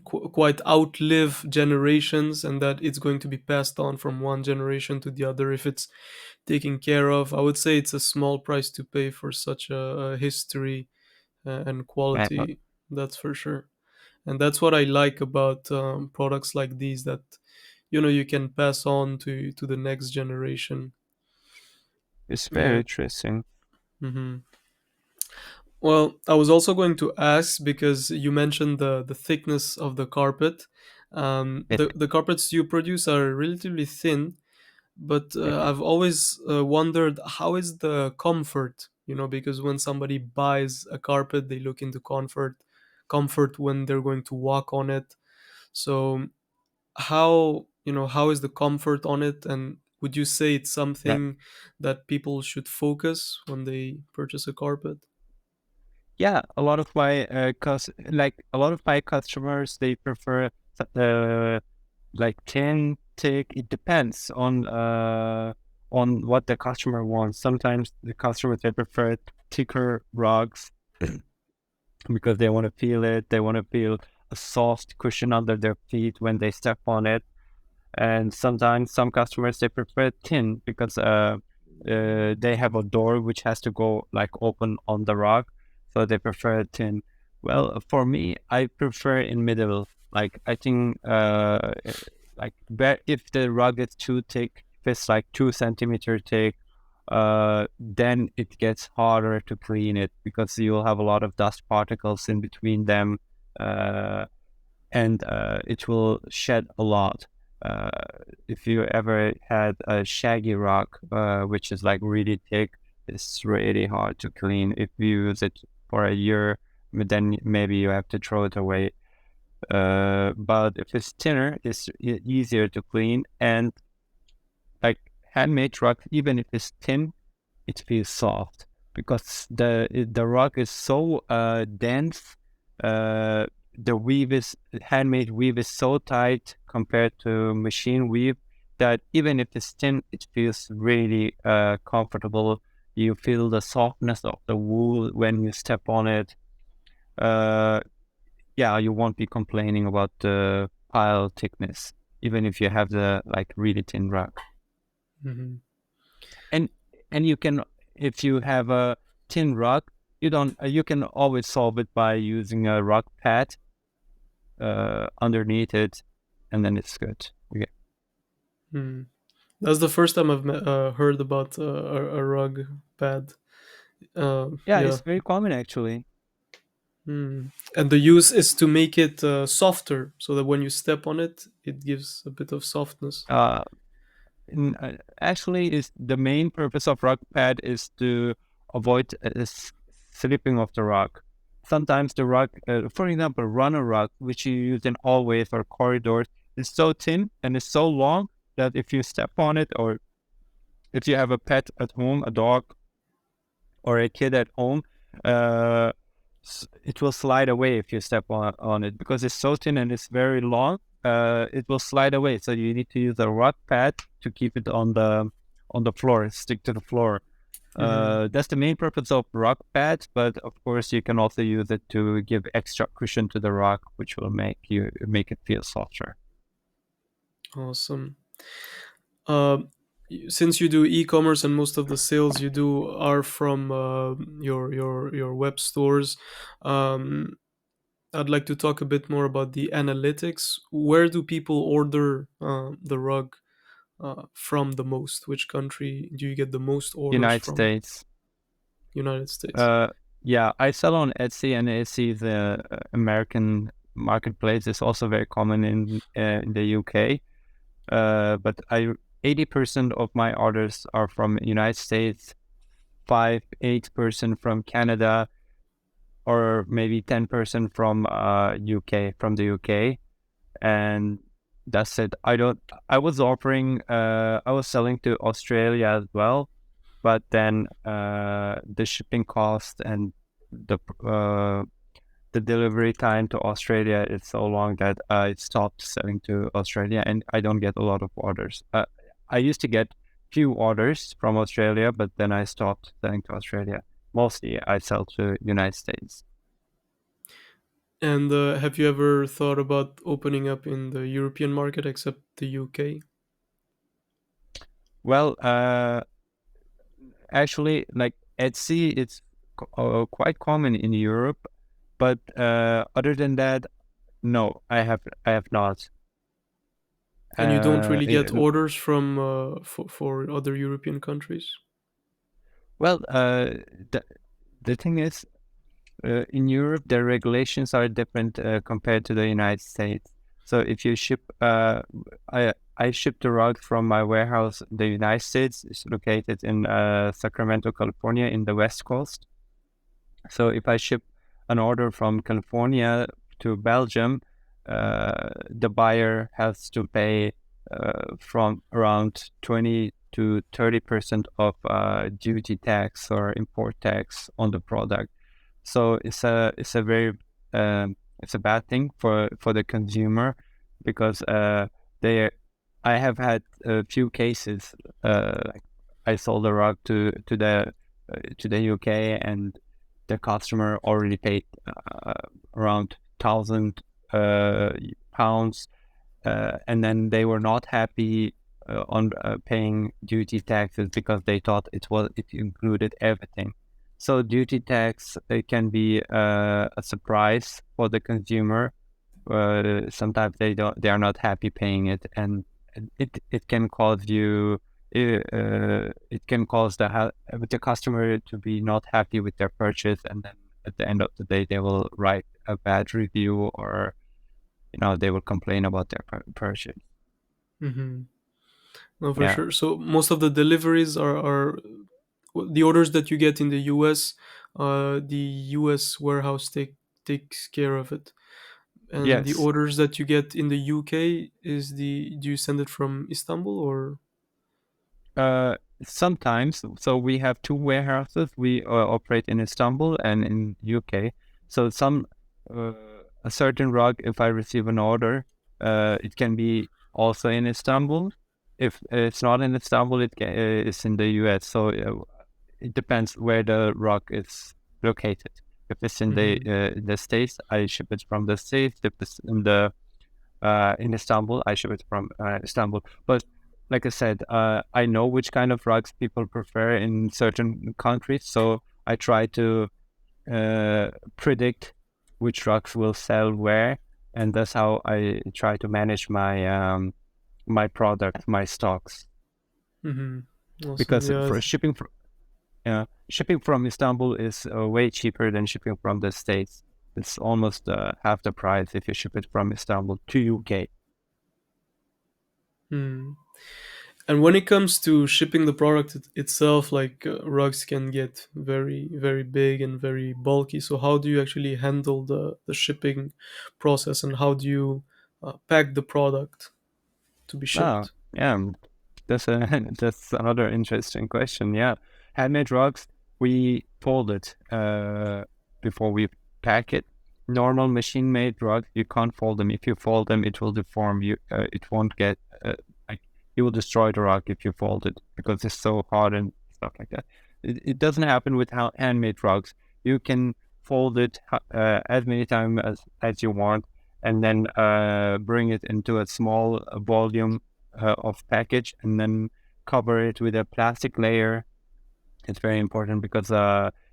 quite outlive generations and that it's going to be passed on from one generation to the other if it's taken care of, I would say it's a small price to pay for such a history and Uh, quality. That's for sure. And that's what I like about products like these, that you can pass on to the next generation. It's very Yeah. interesting. hmm Well, I was also going to ask because you mentioned the thickness of the carpet. It, The carpets you produce are relatively thin, but it, I've always wondered how is the comfort. Because when somebody buys a carpet, they look into comfort when they're going to walk on it. So how is the comfort on it, and would you say it's yeah, something that people should focus when they purchase a carpet? yeah. A lot of my customers, they prefer uh, like thin, thick. It depends on what the customer wants. Sometimes the customers, they prefer thicker rugs because they want to feel it. They want to feel a soft cushion under their feet when they step on it. And sometimes some customers, they prefer thin because they have a door which has to go like open on the rug, so they prefer thin. Well, for me, I prefer in middle. Like I think if the rug is too thick, if it's like 2 centimeter thick, then it gets harder to clean it because you'll have a lot of dust particles in between them. Uh, and it will shed a lot. Uh, if you ever had a shaggy rock, which is like really thick, it's really hard to clean. If you use it for a year, then maybe you have to throw it away. But if it's thinner, it's easier to clean. And like handmade rock, even if it's thin, it feels soft because the rock is so dense. the weave is handmade weave is so tight compared to machine weave that even if it's thin, it feels really comfortable. You feel the softness of the wool when you step on it. Uh, yeah, you won't be complaining about the pile thickness, even if you have the like really thin rug. Hmm. And you can, if you have a thin rug, you don't you can always solve it by using a rug pad underneath it, and then it's good. Okay. Hmm. That's the first time I've heard about a rug pad. Yeah, Yeah. it's very common actually. Hmm. And the use is to make it softer, so that when you step on it, it gives a bit of softness. Uh, Actually, is the main purpose of rug pad is to avoid slipping of the rug. Sometimes the rug, for example, runner rug, which you use in hallways or corridors, is so thin and is so long that if you step on it, or if you have a pet at home, a dog or a kid at home, uh, it will slide away if you step on it because it's so thin and it's very long. It will slide away. So you need to use a rug pad to keep it on the floor, stick to the floor. Hmm. That's the main purpose of rug pads, but of course you can also use it to give extra cushion to the rug, which will make it feel softer. Awesome. Uh, since you do e-commerce and most of the sales you do are from your web stores, um, I'd like to talk a bit more about the analytics. Where do people order the rug from the most? Which country do you get the most orders United from? States. United States. Uh, yeah, I sell on Etsy, and Etsy, the American marketplace, is also very common in the UK. But I 80% of my orders are from United States, 8% from Canada, or maybe 10% from UK, from the UK, and that's it. I was offering, I was selling to Australia as well, but then the shipping cost and the uh, the delivery time to Australia is so long that I stopped selling to Australia, and I don't get a lot of orders. I used to get few orders from Australia, but then I stopped selling to Australia. Mostly, I sell to United States. And have you ever thought about opening up in the European market except the UK? Well, actually, like Etsy, it's quite common in Europe, but other than that, no, I have not. And you don't Uh, really eh, get orders from for other European countries? well, the the thing is, in Europe, the regulations are different compared to the United States. So if you ship, I ship the rug from my warehouse in the United States. It's located in Sacramento, California, in the West Coast. So if I ship an order from California to Belgium, the buyer has to pay from around 20 to 30% of duty tax or import tax on the product. So it's a very it's a bad thing for the consumer because they I have had a few cases. Like I sold a rug to the UK, and the customer already paid around £1,000, and then they were not happy on paying duty taxes because they thought it included everything. So duty tax, it can be a surprise for the consumer. Sometimes they are not happy paying it, and it can cause you it can cause the customer to be not happy with their purchase, and then at the end of the day they will write a bad review, or they will complain about their purchase. Hmm. No, for Yeah. sure. So most of the deliveries are the orders that you get in the US. The US warehouse takes care of it, and the Yes. orders that you get in the UK is the do you send it from Istanbul or? Sometimes, so we have two warehouses. We operate in Istanbul and in UK. So some, uh, a certain rug, if I receive an order, it can be also in Istanbul. If it's not in Istanbul, it's in the US. So it depends where the rug is located. If it's Hmm. in the States, I ship it from the States. If it's in Istanbul, I ship it from Istanbul. But like I said, I know which kind of rugs people prefer in certain countries, so I try to predict which rugs will sell where, and that's how I try to manage my product, my stocks. Hmm. Awesome. Because Yeah. for shipping from Istanbul is way cheaper than shipping from the States. It's almost half the price if you ship it from Istanbul to UK. Hmm. And when it comes to shipping the product itself, like rugs can get very, very big and very bulky. So how do you actually handle the shipping process, and how do you pack the product to be Ah, shipped? yeah, that's a that's another interesting question. Yeah, handmade rugs we fold it before we pack it. Normal machine-made rug you can't fold them. If you fold them, it will deform. It won't get like you will destroy the rug if you fold it because it's so hard and stuff like that. It doesn't happen with handmade rugs. You can fold it as many times as you want, and then bring it into a small volume of package, and then cover it with a plastic layer. It's very important because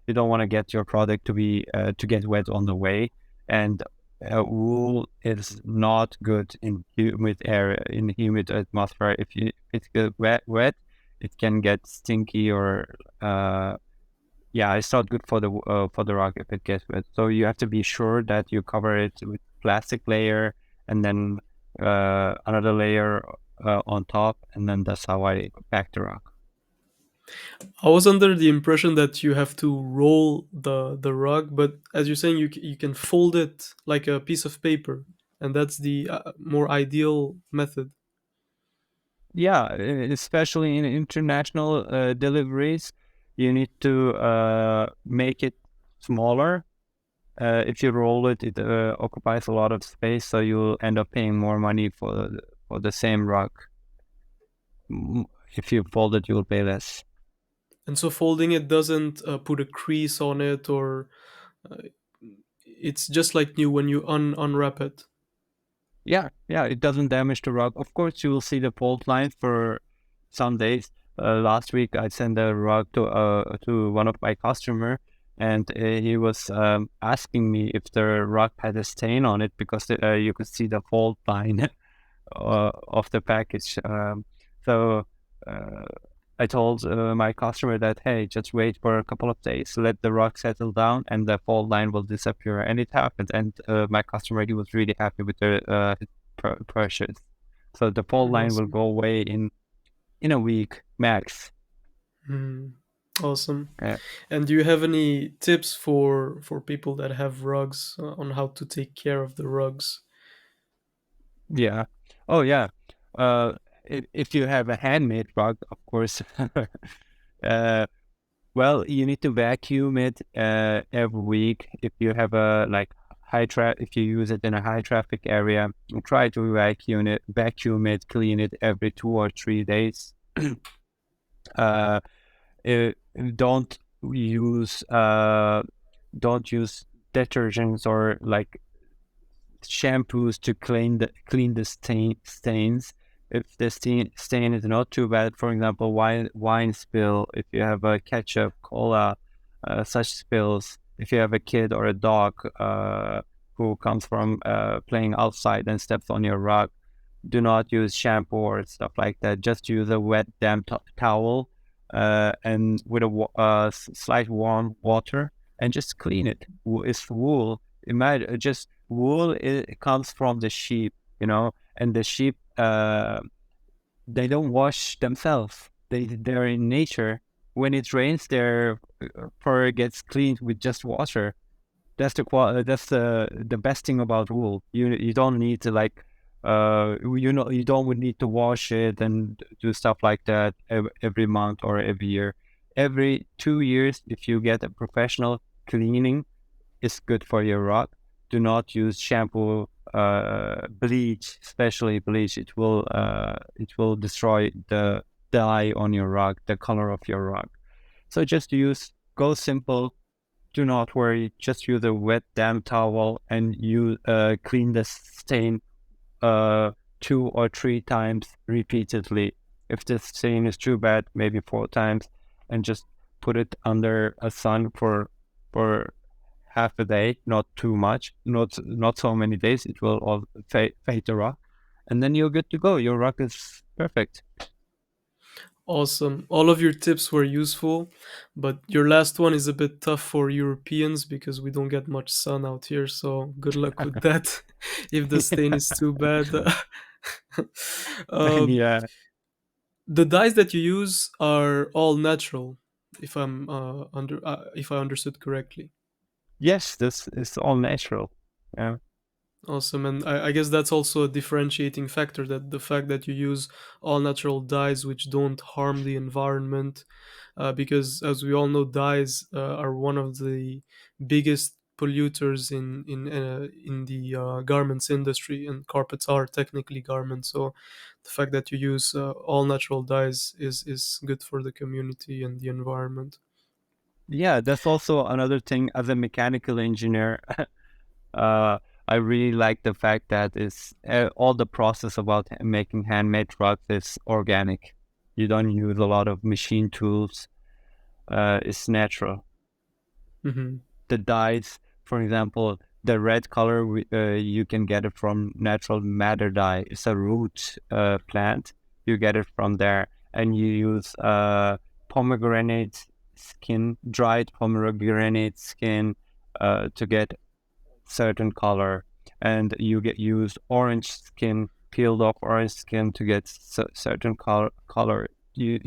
you don't want to get your product to get wet on the way, and wool is not good in humid air in humid atmosphere. If it get wet, it can get stinky or yeah, it's not good for the rug if it gets wet. So you have to be sure that you cover it with plastic layer and then another layer on top, and then that's how I pack the rug. I was under the impression that you have to roll the rug, but as you're saying, you can fold it like a piece of paper, and that's the more ideal method. Yeah, especially in international deliveries, you need to make it smaller. If you roll it, it occupies a lot of space, so you'll end up paying more money for the same rug. Mm, If you fold it, you'll pay less. And so folding it doesn't put a crease on it, or uh, it's just like new when you unwrap it. Yeah, yeah, it doesn't damage the rug. Of course, you will see the fault line for some days. Last week, I sent a rug to one of my customer, and he was asking me if the rug had a stain on it because you could see the fault line of the package. So uh, I told my customer that, hey, just wait for a couple of days, let the rug settle down, and the fault line will disappear. And it happened. And my customer, he was really happy with the purchase. So the fault line will Awesome. go away in a week max. Hmm. Awesome. Uh, And do you have any tips for people that have rugs on how to take care of the rugs? yeah. Oh, yeah. Uh, if you have a handmade rug, of course. uh, Well, you need to vacuum it every week. If you have a like if you use it in a high traffic area, try to vacuum it, clean it every 2 or 3 days. uh, uh, don't use uh, don't use detergents or like shampoos to clean the stains. If the stain is not too bad, for example, wine spill. If you have a ketchup, cola, such spills. If you have a kid or a dog who comes from playing outside and steps on your rug, do not use shampoo or stuff like that. Just use a wet, damp towel and with a slight warm water and just clean it. It's wool. Imagine just wool. It comes from the sheep, and the sheep they don't wash themselves. They're in nature. When it rains, their fur gets cleaned with just water. That's the best thing about wool. You don't need to like you don't would need to wash it and do stuff like that every month or every year. Every 2 years, if you get a professional cleaning, it's good for your rug. Do not use shampoo, bleach, especially bleach. It will destroy the dye on your rug, the color of your rug. So just go simple. Do not worry. Just use a wet damp towel and you clean the stain uh, 2 or 3 times repeatedly. If the stain is too bad, maybe 4 times, and just put it under a sun for half a day, not too much, not so many days. It will all fade the rock, and then you're good to go. Your rock is perfect. Awesome. All of your tips were useful, but your last one is a bit tough for Europeans because we don't get much sun out here. So good luck with that. If the stain is too bad. uh, Yeah. the dyes that you use are all natural, if I understood correctly. Yes, this is all natural. Yeah. Awesome, and I guess that's also a differentiating factor, that the fact that you use all natural dyes which don't harm the environment, because as we all know, dyes are one of the biggest polluters in the garments industry, and carpets are technically garments. So the fact that you use all natural dyes is good for the community and the environment. Yeah, that's also another thing as a mechanical engineer. Uh, I really like the fact that it's all the process about making handmade rugs is organic. You don't use a lot of machine tools. It's natural. Hmm. The dyes, for example, the red color, you can get it from natural madder dye. It's a root plant. You get it from there, and you use pomegranate skin, dried pomegranate skin, to get certain color, and you get used orange skin, peeled off orange skin to get certain color. You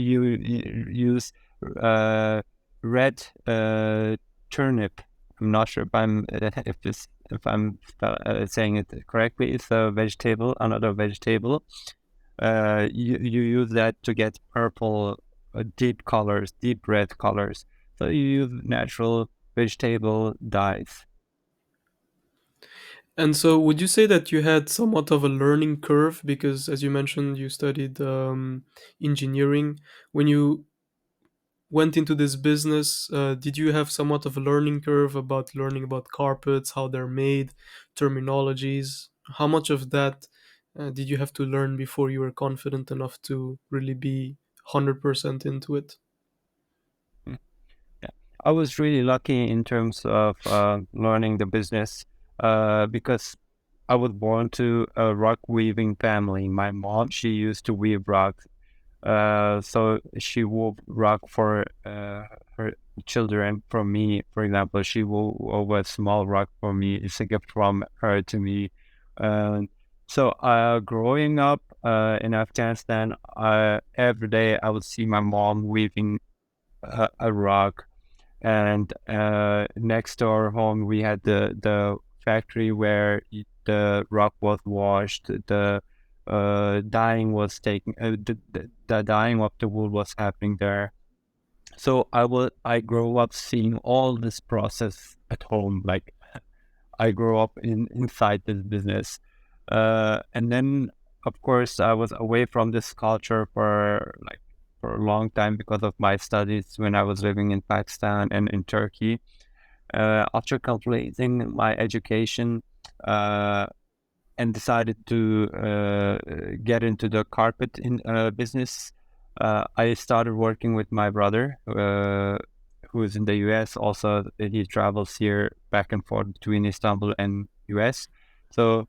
use uh, red turnip. I'm not sure if I'm saying it correctly. It's a vegetable, another vegetable. You use that to get purple, deep colors, deep red colors. So you use natural vegetable dyes. And so, would you say that you had somewhat of a learning curve? Because, as you mentioned, you studied engineering. When you went into this business, did you have somewhat of a learning curve about learning about carpets, how they're made, terminologies? How much of that did you have to learn before you were confident enough to really be 100% into it? Yeah. I was really lucky in terms of learning the business because I was born to a rug weaving family. My mom, she used to weave rugs. So she wove rug for her children. For me, for example, she wove a small rug for me. It's a gift from her to me. And so growing up in Afghanistan, every day I would see my mom weaving a rug, and next to our home we had the factory where the rock was washed, the dyeing was taking the dyeing of the wool was happening there. So I grew up seeing all this process at home. Like I grew up inside this business, and then of course I was away from this culture for a long time because of my studies when I was living in Pakistan and in Turkey. After completing my education, uh, and decided to get into the carpet business, I started working with my brother, who is in the US. Also, he travels here back and forth between Istanbul and US. So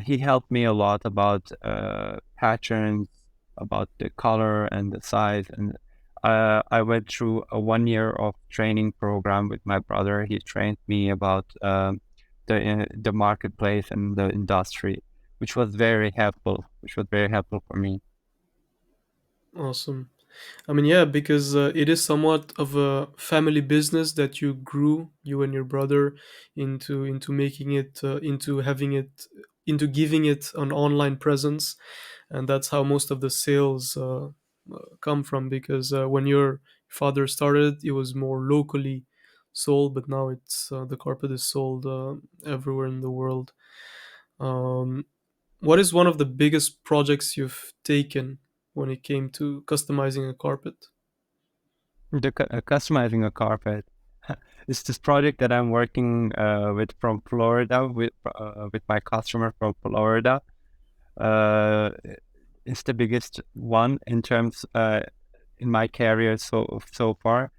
he helped me a lot about patterns, about the color and the size. And I went through a 1 year of training program with my brother. He trained me about the marketplace and the industry, which was very helpful. Which was very helpful for me. Awesome. I mean, yeah, because it is somewhat of a family business that you grew, you and your brother, into making it, into having it, into giving it an online presence, and that's how most of the sales come from. Because when your father started, it was more locally sold, but now it's the carpet is sold everywhere in the world. Um, what is one of the biggest projects you've taken when it came to customizing a carpet? Customizing a carpet. It's this project that I'm working with from Florida with my customer from Florida. Uh, it's the biggest one in terms in my career so far.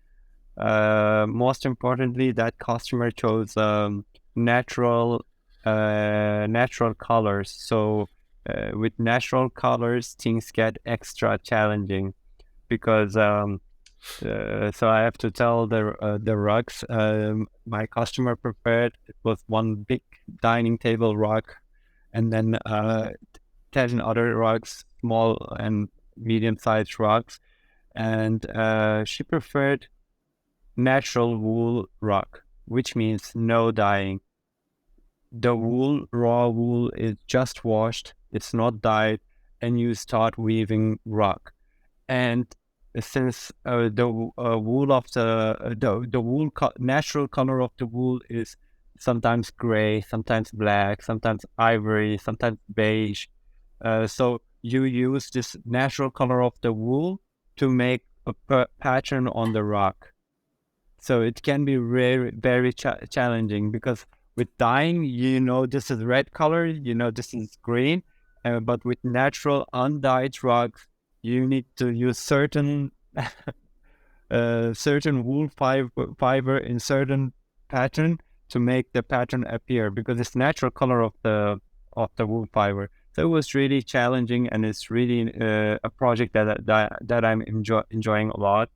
Most importantly, that customer chose natural colors. So with natural colors, things get extra challenging because so I have to tell the rugs my customer prepared. It was one big dining table rug, and then 10 other rugs, small and medium-sized rugs, and she preferred natural wool rug, which means no dyeing. The wool, raw wool, is just washed. It's not dyed, and you start weaving rug. And since the wool of the natural color of the wool is sometimes gray, sometimes black, sometimes ivory, sometimes beige. So you use this natural color of the wool to make a pattern on the rug. So it can be very challenging because with dyeing, this is red color, this is green, but with natural undyed rugs, you need to use certain wool fiber in certain pattern to make the pattern appear because it's natural color of the wool fiber. So it was really challenging, and it's really a project that I'm enjoying a lot.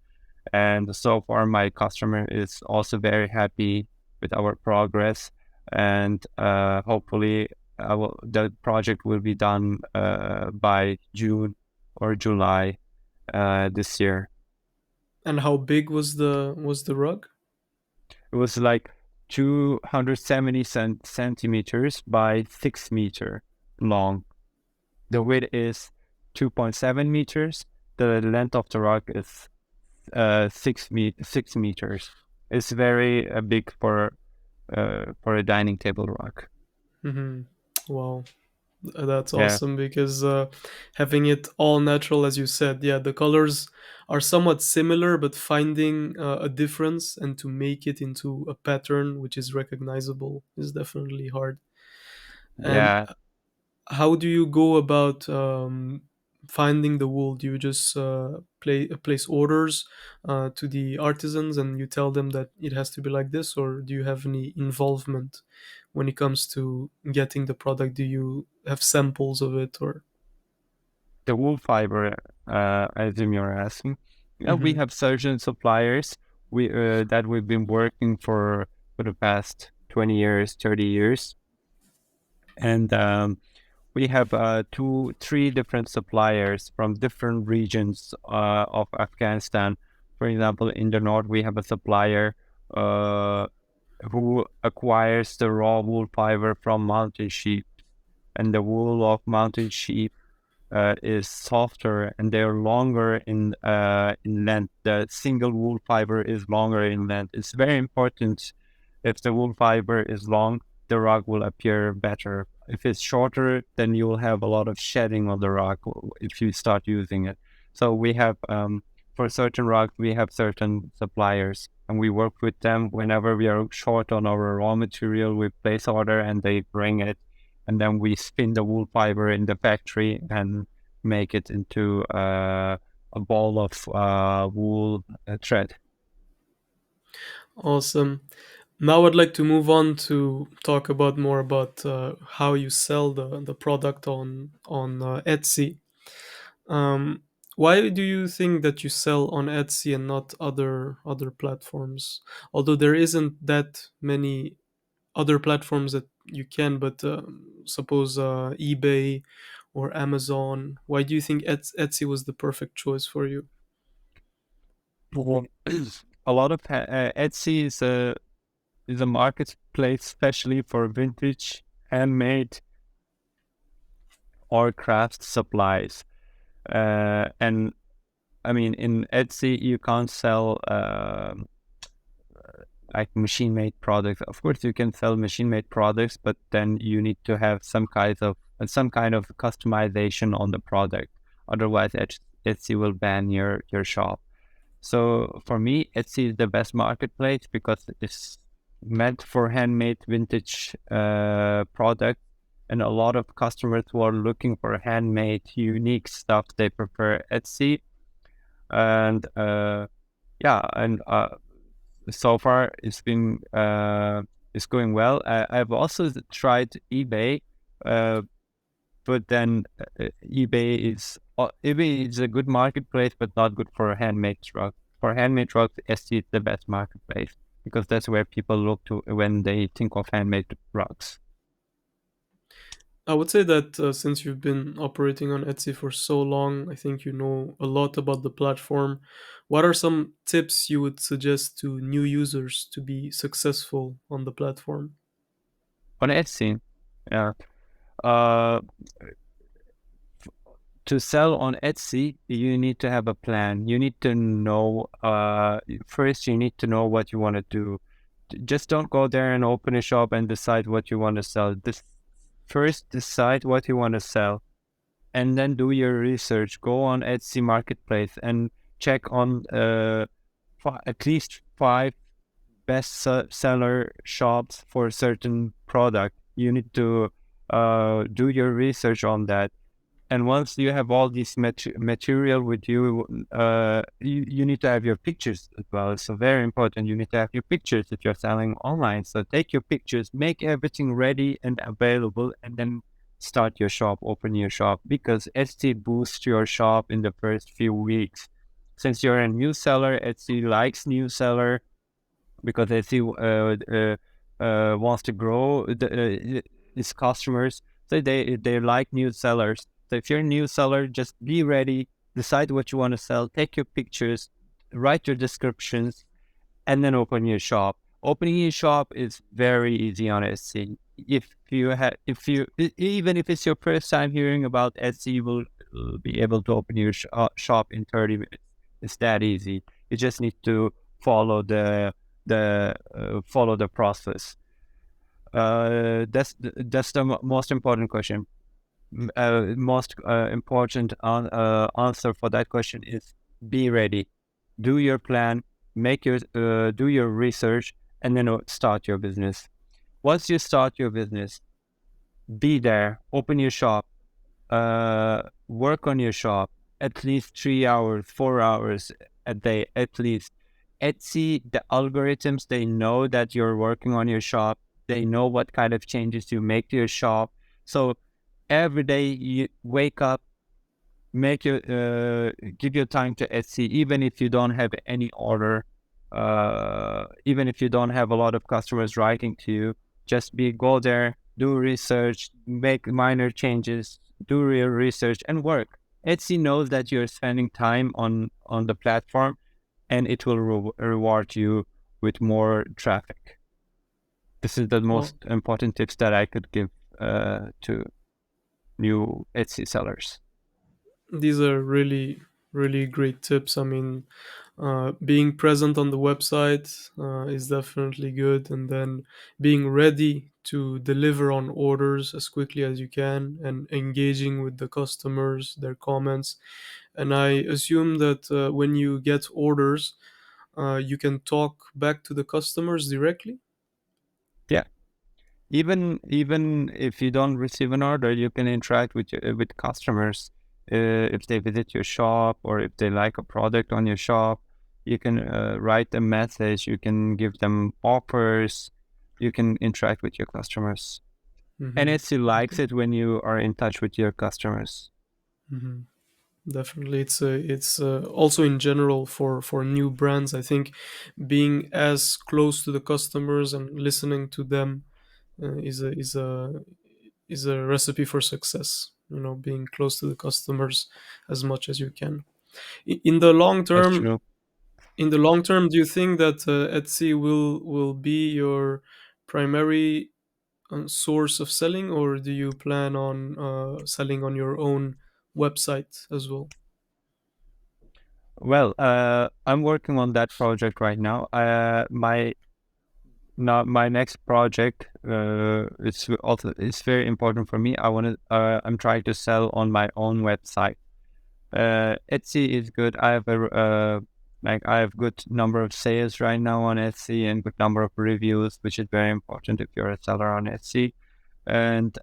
And so far, my customer is also very happy with our progress. And hopefully, the project will be done by June or July this year. And how big was the rug? It was like 270 centimeters by 6 meter long. The width is 2.7 meters. The length of the rug is 6 meters. It's very big for a dining table rug. Hmm. Wow, that's Yeah, awesome because having it all natural, as you said, yeah, the colors are somewhat similar, but finding a difference and to make it into a pattern which is recognizable is definitely hard. And yeah. how do you go about finding the wool? Do you just place orders to the artisans and you tell them that it has to be like this, or do you have any involvement when it comes to getting the product? Do you have samples of it, or? The wool fiber, I assume you're asking. Yeah, we Hmm. have certain suppliers that we've been working for the past 20 years, 30 years, and we have three different suppliers from different regions of Afghanistan. For example, in the north, we have a supplier uh, who acquires the raw wool fiber from mountain sheep, and the wool of mountain sheep is softer and they're longer in length. The single wool fiber is longer in length. It's very important. If the wool fiber is long, the rug will appear better. If it's shorter, then you will have a lot of shedding on the rug if you start using it. So we have for certain rugs, we have certain suppliers, and we work with them whenever we are short on our raw material. We place order and they bring it, and then we spin the wool fiber in the factory and make it into a ball of wool thread. Awesome. Now I'd like to move on to talk about more about how you sell the product on Etsy. Um, why do you think that you sell on Etsy and not other platforms? Although there isn't that many other platforms that you can, but suppose eBay or Amazon. Why do you think Etsy was the perfect choice for you? Well, a lot of Etsy is a marketplace, especially for vintage, handmade, or craft supplies. And I mean, in Etsy, you can't sell like machine made products. Of course, you can sell machine made products, but then you need to have some kind of customization on the product. Otherwise, Etsy will ban your shop. So for me, Etsy is the best marketplace because it's meant for handmade vintage product, and a lot of customers who are looking for handmade unique stuff, they prefer Etsy. And yeah, and so far it's going well. I've also tried eBay, uh, but then eBay is a good marketplace, but not good for handmade trucks. For handmade trucks, Etsy is the best marketplace because that's where people look to when they think of handmade trucks. I would say that since you've been operating on Etsy for so long, I think you know a lot about the platform. What are some tips you would suggest to new users to be successful on the platform? On Etsy, yeah. Uh, to sell on Etsy, you need to have a plan. You need to know, first, you need to know what you want to do. Just don't go there and open a shop and decide what you want to sell. First, decide what you want to sell and then do your research. Go on Etsy Marketplace and check on at least five seller shops for a certain product. You need to do your research on that. And once you have all this material with you, you need to have your pictures as well. So very important. You need to have your pictures if you're selling online. So take your pictures, make everything ready and available, and then start your shop, open your shop, because Etsy boosts your shop in the first few weeks. Since you're a new seller, Etsy likes new seller because Etsy wants to grow its customers. So they like new sellers. So if you're a new seller, just be ready, decide what you want to sell, take your pictures, write your descriptions, and then open your shop. Opening your shop is very easy on Etsy. Even if it's your first time hearing about Etsy, you will be able to open your shop in 30 minutes. It's that easy. You just need to follow the process. That's the most important question. Most important answer for that question is be ready. Do your plan, do your research, and then start your business. Once you start your business, be there, open your shop, work on your shop at least 3 hours, 4 hours a day at least. Etsy, the algorithms, they know that you're working on your shop. They know what kind of changes you make to your shop. So every day you wake up, give your time to Etsy, even if you don't have any order, even if you don't have a lot of customers writing to you, just go there, do research, make minor changes, do real research and work. Etsy knows that you're spending time on the platform, and it will reward you with more traffic. This is the Well, most important tips that I could give to new Etsy sellers. these are really, really great tips. I mean, being present on the website is definitely good, and then being ready to deliver on orders as quickly as you can and engaging with the customers, their comments. And I assume that when you get orders, you can talk back to the customers directly. Yeah. Even if you don't receive an order, you can interact with customers. If they visit your shop or if they like a product on your shop, you can write a message. You can give them offers. You can interact with your customers. And Hmm. Etsy likes Okay. it when you are in touch with your customers. Hmm. Definitely, it's also in general for new brands. I think being as close to the customers and listening to them is a recipe for success. You know, being close to the customers as much as you can. In the long That's term, true. do you think that Etsy will be your primary source of selling, or do you plan on selling on your own website as well? Well, I'm working on that project right now. My now my next project, it's very important for me. I'm trying to sell on my own website. Etsy is good. I have good number of sales right now on Etsy and good number of reviews, which is very important if you're a seller on Etsy. And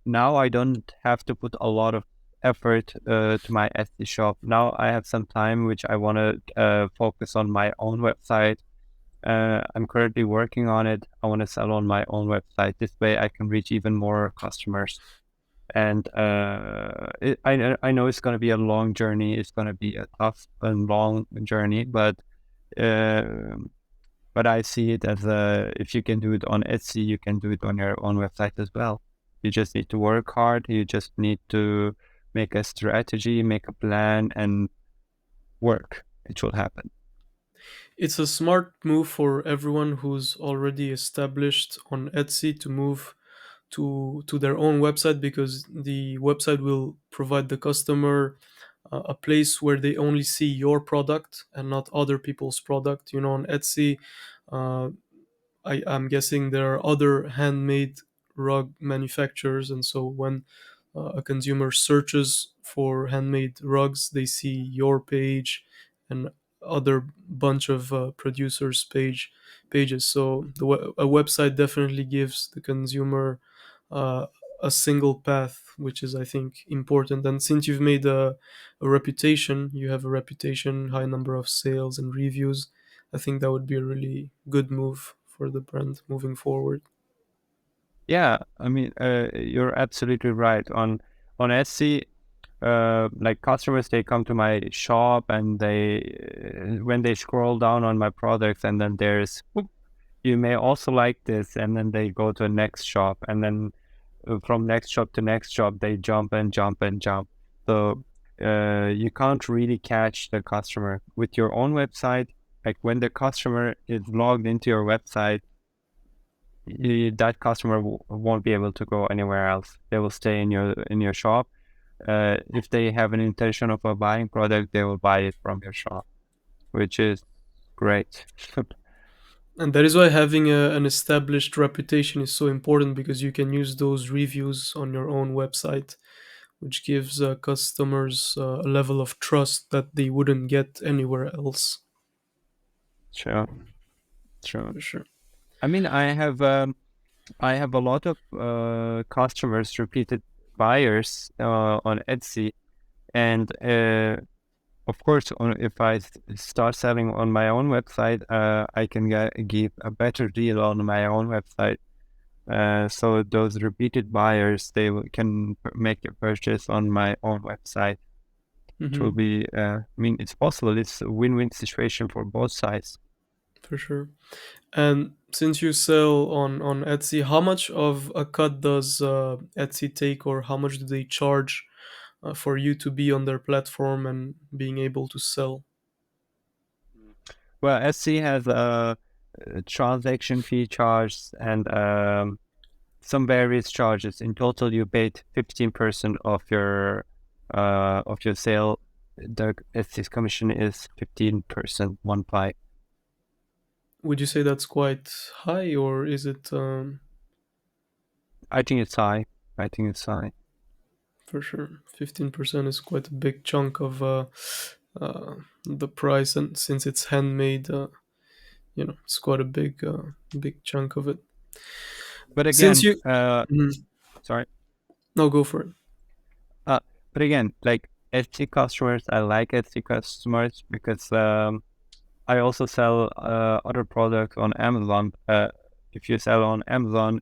now I don't have to put a lot of effort to my Etsy shop. Now I have some time which I want to focus on my own website. I'm currently working on it. I want to sell on my own website. This way I can reach even more customers. And I know it's going to be a long journey. It's going to be a tough and long journey, uh, but I see it as if you can do it on Etsy, you can do it on your own website as well. You just need to work hard. You just need to make a strategy, make a plan, and work. It will happen. It's a smart move for everyone who's already established on Etsy to move to their own website, because the website will provide the customer a place where they only see your product and not other people's product. You know, on Etsy, uh, I'm guessing there are other handmade rug manufacturers, and so when a consumer searches for handmade rugs, they see your page and other bunch of producers' pages. So a website definitely gives the consumer uh, a single path, which is, I think, important. And since you've made a reputation, you have a reputation, high number of sales and reviews. I think that would be a really good move for the brand moving forward. Yeah, I mean, you're absolutely right. On Etsy, like customers, they come to my shop and when they scroll down on my products, and then there's, "Oop, you may also like this," and then they go to a next shop, and then from next shop to next shop, they jump and jump and jump. So you can't really catch the customer with your own website. Like when the customer is logged into your website, that customer won't be able to go anywhere else. They will stay in your shop. If they have an intention of a buying product, they will buy it from your shop, which is great. And that is why having an established reputation is so important, because you can use those reviews on your own website, which gives customers a level of trust that they wouldn't get anywhere else. Sure, sure. For sure. I mean, I have a lot of customers, repeated buyers on Etsy, and of course, if I start selling on my own website, I can give a better deal on my own website. So those repeated buyers, can make a purchase on my own website. It will Hmm. be, I mean, it's possible. It's a win-win situation for both sides. For sure. And since you sell on Etsy, how much of a cut does Etsy take, or how much do they charge for you to be on their platform and being able to sell? Well, Etsy has a transaction fee charge and some various charges. In total, you paid 15% of your sale. The Etsy's commission is 15%, 1 5. Would you say that's quite high, or is it I think it's high. I think it's high. for sure? 15% is quite a big chunk of the price, and since it's handmade, it's quite a big chunk of it. But Since again, you, Mhm. sorry. No, go for it. Uh, but again, like Etsy customers, I like Etsy customers because I also sell other products on Amazon. If you sell on Amazon,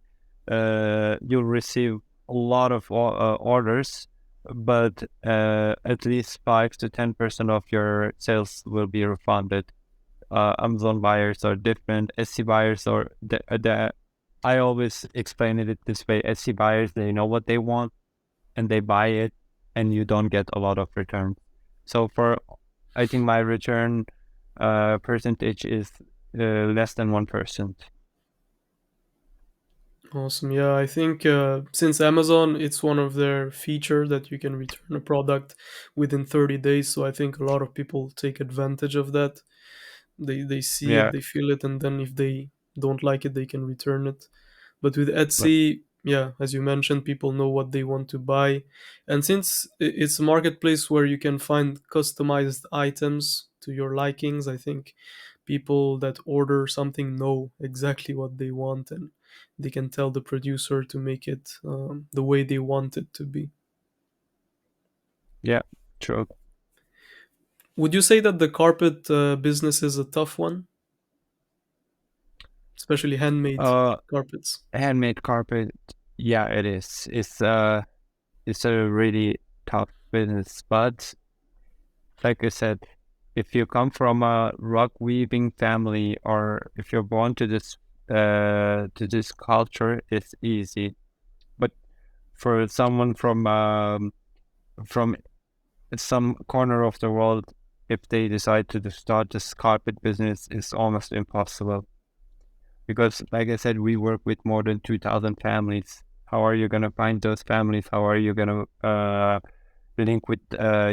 you'll receive a lot of orders, but at least 5 to 10% of your sales will be refunded. Amazon buyers are different. Etsy buyers are I always explain it this way. Etsy buyers, they know what they want and they buy it, and you don't get a lot of return. So I think my return percentage is less than 1%. Awesome. Yeah, I think since Amazon, it's one of their feature that you can return a product within 30 days. So I think a lot of people take advantage of that. They see it, Yeah, they feel it, and then if they don't like it, they can return it. But with But Etsy, yeah, as you mentioned, people know what they want to buy. And since it's a marketplace where you can find customized items to your likings, I think people that order something know exactly what they want, and they can tell the producer to make it the way they want it to be. yeah, true. Would you say that the carpet business is a tough one, especially handmade Uh, carpets? Handmade carpet, yeah, it is. It's a really tough business, but like I said, if you come from a rug weaving family or if you're born to this culture, it's easy. But for someone from some corner of the world, if they decide to start this carpet business, it's almost impossible. Because, like I said, we work with more than 2,000 families. How are you going to find those families? How are you going to link with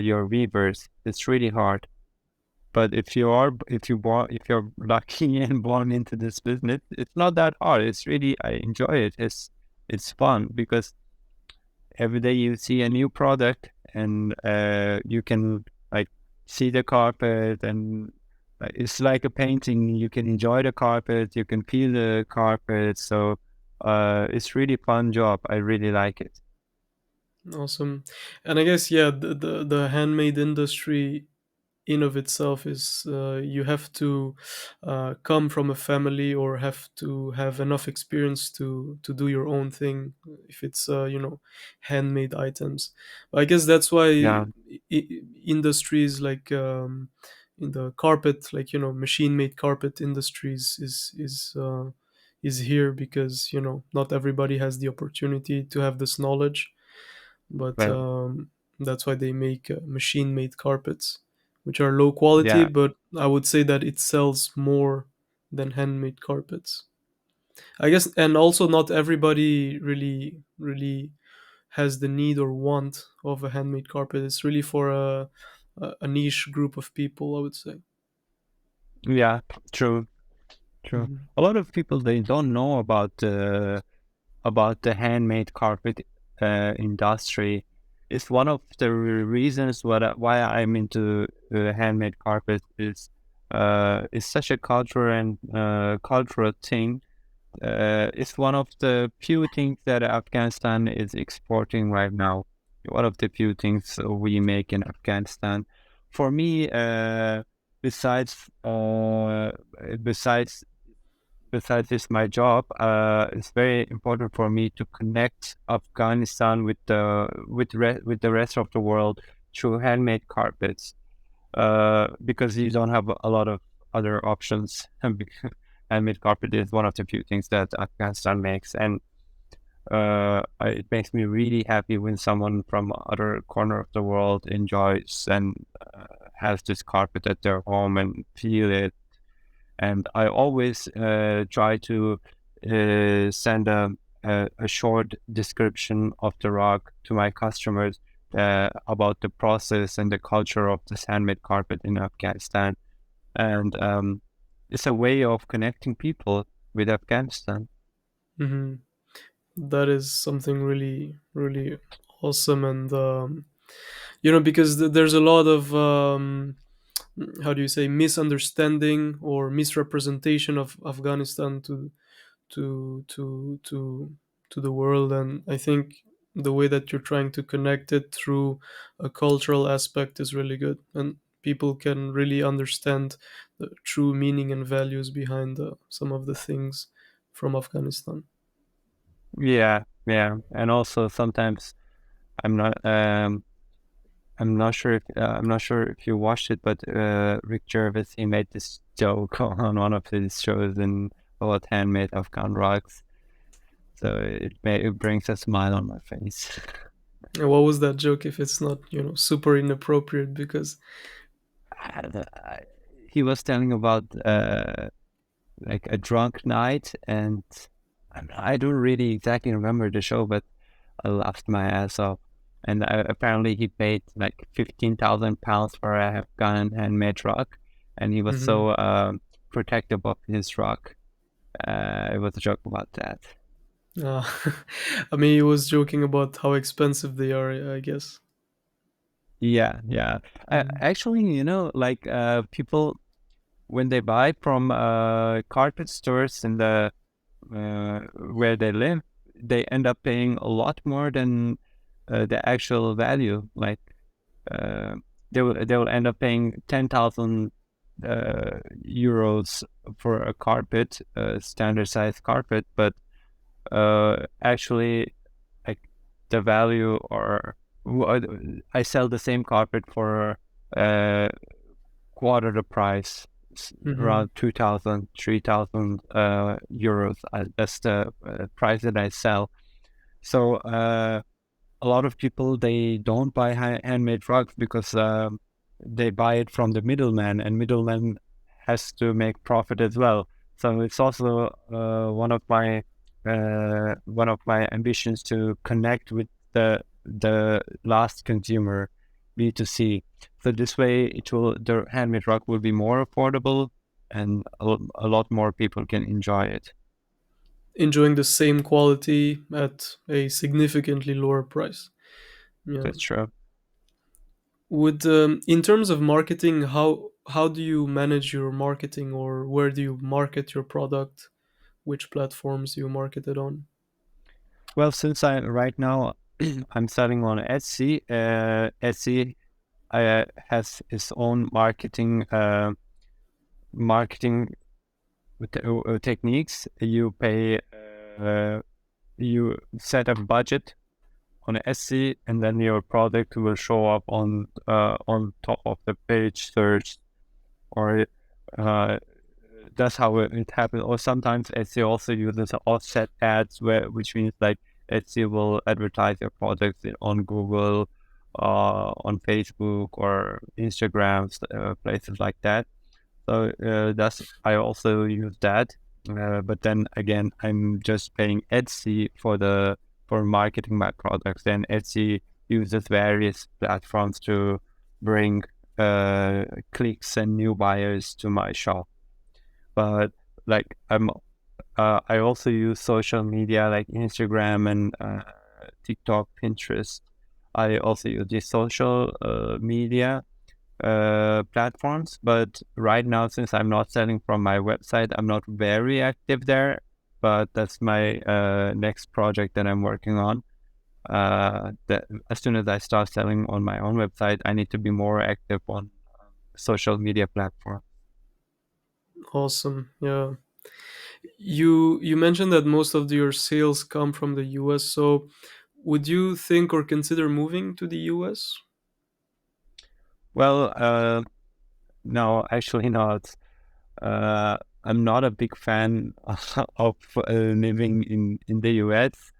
your weavers? It's really hard. But if you're lucky and born into this business, it's not that hard. It's really, I enjoy it. It's fun because every day you see a new product and you can like see the carpet and it's like a painting. You can enjoy the carpet, you can feel the carpet. So it's really fun job. I really like it. Awesome. And I guess, yeah, the handmade industry in of itself is you have to come from a family or have to have enough experience to do your own thing if it's handmade items. I guess that's why Yeah, industries like in the carpet, like machine made carpet industries is here, because not everybody has the opportunity to have this knowledge. But well, that's why they make machine made carpets, which are low quality, yeah, but I would say that it sells more than handmade carpets, I guess. And also, not everybody really has the need or want of a handmade carpet. It's really for a niche group of people, I would say. yeah, true, true. Mhm. A lot of people, they don't know about the handmade carpet industry. It's one of the reasons why I'm into handmade carpet is it's such a culture and cultural thing. It's one of the few things that Afghanistan is exporting right now. One of the few things we make in Afghanistan. For me, besides besides besides this my job, it's very important for me to connect Afghanistan with with the rest of the world through handmade carpets. Because you don't have a lot of other options. Handmade carpet is one of the few things that Afghanistan makes, and it makes me really happy when someone from other corner of the world enjoys and has this carpet at their home and feel it. And I always try to send a short description of the rug to my customers about the process and the culture of this handmade carpet in Afghanistan. And it's a way of connecting people with Afghanistan. Mhm. That is something really awesome. And because there's a lot of how do you say, misunderstanding or misrepresentation of Afghanistan to to the world. And I think the way that you're trying to connect it through a cultural aspect is really good, and people can really understand the true meaning and values behind some of the things from Afghanistan. Yeah, yeah, and also sometimes I'm not I'm not sure if you watched it, but Rick Gervais, he made this joke on one of his shows in about handmade Afghan rugs. So it brings a smile on my face. And what was that joke, if it's not super inappropriate? Because And, he was telling about like a drunk night, and I don't really exactly remember the show, but I laughed my ass off. And apparently he paid like 15,000 pounds for a Afghan handmade rug, and he was Mhm. so protective of his rug. It was a joke about that. Uh, I mean, he was joking about how expensive they are, I guess. Yeah, yeah. Mm. Actually, like people when they buy from carpet stores in the where they live, they end up paying a lot more than the actual value. Like uh, they will end up paying 10,000 euros for a carpet, standard size carpet, but actually, like the value or I sell the same carpet for uh, quarter the price, Hmm. around 2,000, 3,000 euros. That's the price that I sell. So a lot of people, they don't buy handmade rugs because they buy it from the middleman, and middleman has to make profit as well. So it's also one of my ambitions to connect with the last consumer, B2C. So this way, the handmade rug will be more affordable, and a lot more people can enjoy it. Enjoying the same quality at a significantly lower price. Yeah. That's true. Would in terms of marketing, how do you manage your marketing, or where do you market your product? Which platforms do you market it on? Well, since I right now I'm selling on Etsy, Etsy has its own marketing techniques. Uh, you set a budget on Etsy, and then your product will show up on top of the page search, or uh, that's how it happens. Or sometimes Etsy also uses offset ads, which means like Etsy will advertise your products on Google, on Facebook or Instagram, places like that. So that's I also use that. But then again, I'm just paying Etsy for marketing my products. Then Etsy uses various platforms to bring clicks and new buyers to my shop. But like I also use social media like Instagram and TikTok, Pinterest. I also use these social media platforms. But right now, since I'm not selling from my website, I'm not very active there. But that's my next project that I'm working on. That as soon as I start selling on my own website, I need to be more active on social media platforms. Awesome. Yeah. You mentioned that most of your sales come from the US, so would you think or consider moving to the US? Well, no, actually not. Uh, I'm not a big fan of living in the US.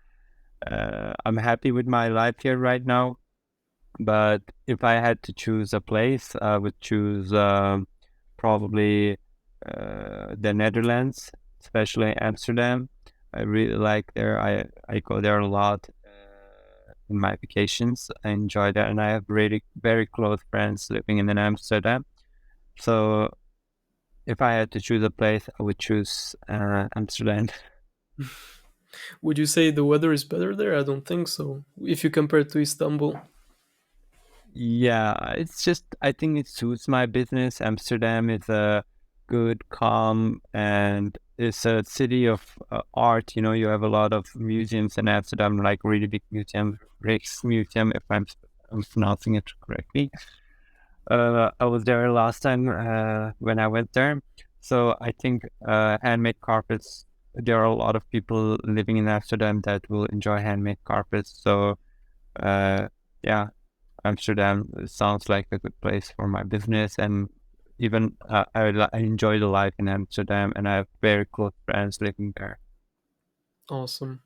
I'm happy with my life here right now. But if I had to choose a place, I would choose probably the Netherlands, especially Amsterdam. I really like there. I go there a lot in my vacations. I enjoy that, and I have really very close friends living in Amsterdam. So if I had to choose a place, I would choose Amsterdam. Would you say the weather is better there? I don't think so. If you compare it to Istanbul. Yeah, it's just I think it suits my business. Amsterdam is a good, calm, and it's a city of art. You have a lot of museums in Amsterdam, like really big museum, Rijksmuseum, if I'm pronouncing it correctly. I was there last time when I went there. So I think handmade carpets. There are a lot of people living in Amsterdam that will enjoy handmade carpets. So uh, yeah, Amsterdam sounds like a good place for my business, and even I enjoy the life in Amsterdam, and I have very close friends living there. Awesome.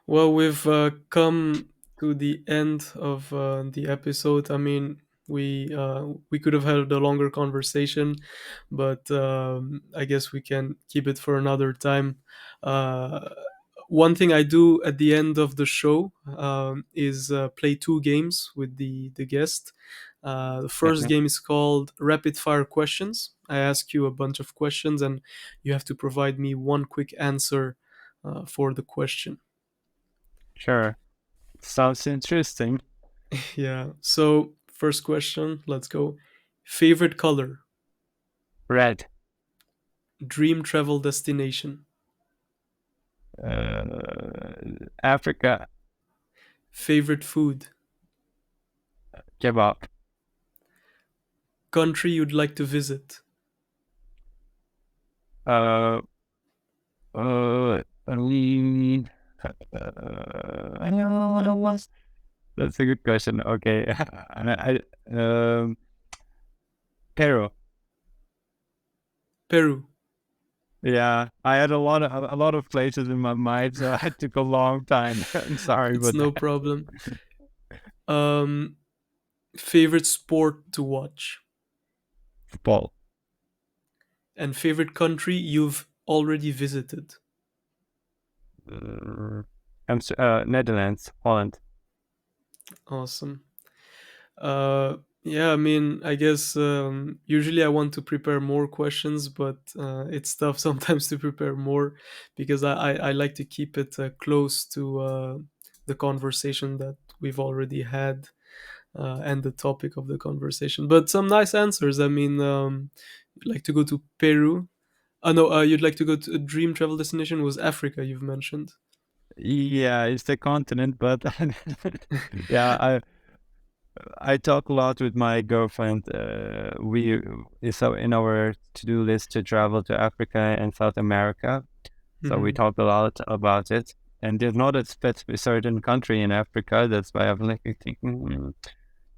Well, we've come to the end of the episode. I mean, we could have had a longer conversation, but I guess we can keep it for another time. Uh, One thing I do at the end of the show is play two games with the guest. The first Okay. game is called Rapid Fire Questions. I ask you a bunch of questions, and you have to provide me one quick answer for the question. Sure. Sounds interesting. Yeah. So, first question, let's go. Favorite color, Red. dream travel destination, Africa. favorite food, Kebab. country you'd like to visit, Uh, I mean, I don't know what it was. That's a good question. Okay. Peru. Peru. Yeah, I had a lot of places in my mind, so it took a long time. I'm sorry It's about no that. problem. Um, favorite sport to watch, Paul. and favorite country you've already visited. Netherlands, Holland. Awesome. Yeah, I mean, I guess usually I want to prepare more questions, but it's tough sometimes to prepare more because I like to keep it close to the conversation that we've already had and the topic of the conversation. But some nice answers. I mean, you'd like to go to Peru. No, you'd like to go to a dream travel destination was Africa, you've mentioned. Yeah, it's the continent, but yeah, I talk a lot with my girlfriend. We It's in our to-do list to travel to Africa and South America. So we Hmm. talk a lot about it. And there's not a specific certain country in Africa. That's why I'm like thinking,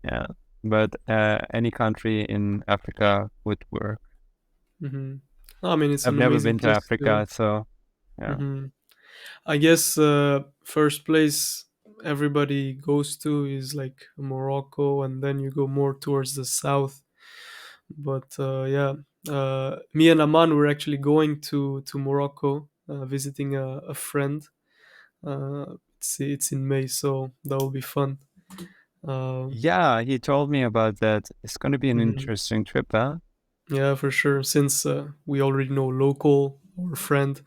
yeah. But any country in Africa would work. Hmm. I mean, it's I've an never amazing been to place to go. Africa, so yeah. Hmm. I guess first place everybody goes to is like Morocco, and then you go more towards the south. But yeah, me and Aman were actually going to Morocco, visiting a friend. It's in May, so that will be fun. Uh, Yeah, he told me about that. It's going to be an mhm. interesting trip, huh? Yeah, for sure. Since we already know local or friend,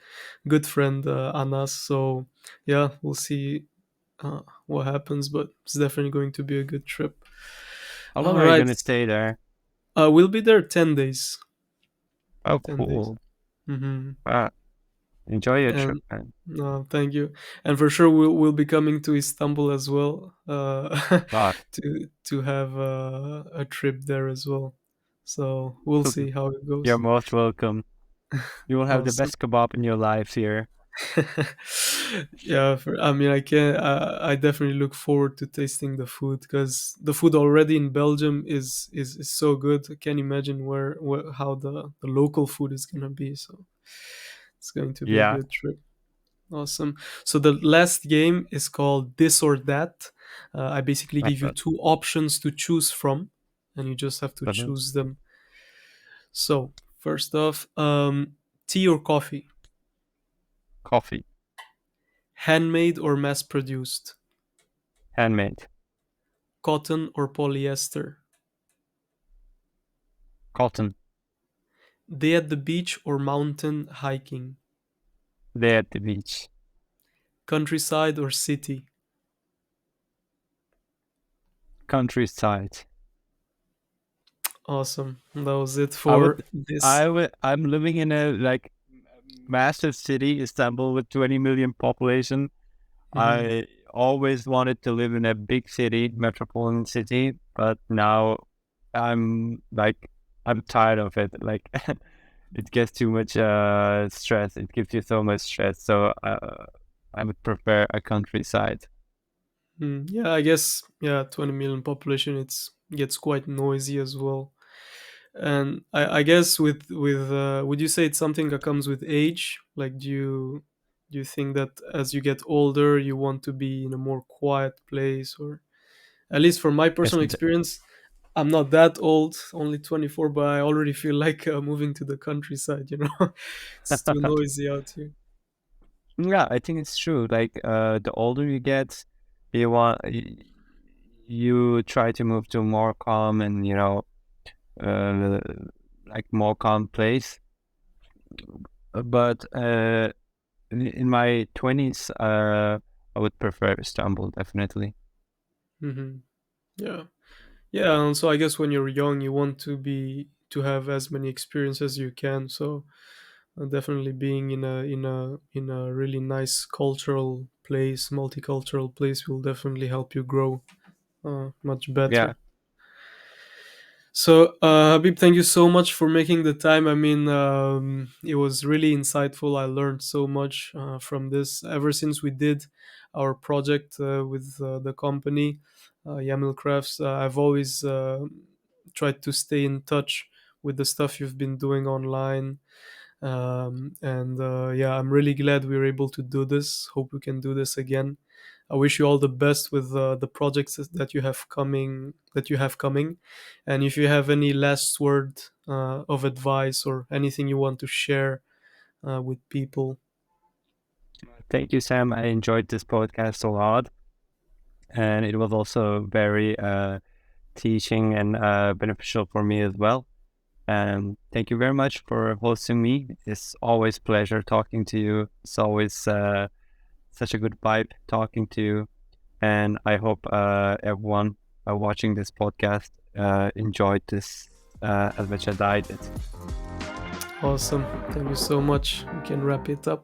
good friend Anas, so yeah, we'll see what happens, but it's definitely going to be a good trip. How long All are you right, going to stay there? we'll be there 10 days. Oh, 10 days. cool. Hmm. Ah, enjoy your trip, And man. thank you. And for sure, we'll be coming to Istanbul as well God, to have a trip there as well. So we'll see how it you're goes. most welcome. You will have the Awesome. best kebab in your lives here. Yeah, I mean, I can. I definitely look forward to tasting the food because the food already in Belgium is so good. I can't imagine where how the local food is gonna be. So it's going to be a Yeah. good trip. Awesome. So the last game is called This or That. I basically My give you God. two options to choose from, and you just have to Mhm. choose them. So first off, tea or coffee, Coffee. handmade or mass produced, Handmade. cotton or polyester, Cotton. day at the beach or mountain hiking, Day at the beach. countryside or city. Countryside. Awesome. That was it I for would, this. I'm living in a like massive city, Istanbul, with 20 million population. Mhm. I always wanted to live in a big city, metropolitan city, but now I'm like, I'm tired of it. Like, it gets too much stress. It gives you so much stress. So I would prefer a countryside. Yeah, I guess yeah, 20 million population. It's gets quite noisy as well. And I guess with would you say it's something that comes with age? Like, do you think that as you get older, you want to be in a more quiet place, or at least from my Yes, personal experience, I'm not that old, only 24, but I already feel like moving to the countryside. It's too noisy out here. yeah, I think it's true. Like, the older you get, you want you try to move to more calm and uh, like more calm place. But in my 20s, I would prefer Istanbul, definitely. Hmm. Yeah. Yeah, and so I guess when you're young, you want to have as many experiences as you can. So definitely being in a really nice cultural place, multicultural place, will definitely help you grow much Yeah. better. So, Habib, thank you so much for making the time. I mean, it was really insightful. I learned so much from this ever since we did our project with the company, Yamil Crafts. I've always tried to stay in touch with the stuff you've been doing online. And yeah, I'm really glad we were able to do this. Hope we can do this again. I wish you all the best with the projects that you have coming. And if you have any last word of advice or anything you want to share with people. Thank you, Sam. I enjoyed this podcast a lot, and it was also very teaching and beneficial for me as well. And thank you very much for hosting me. It's always pleasure talking to you. It's always such a good vibe talking to you. And I hope everyone watching this podcast enjoyed this as much as I did. Awesome. Thank you so much. We can wrap it up.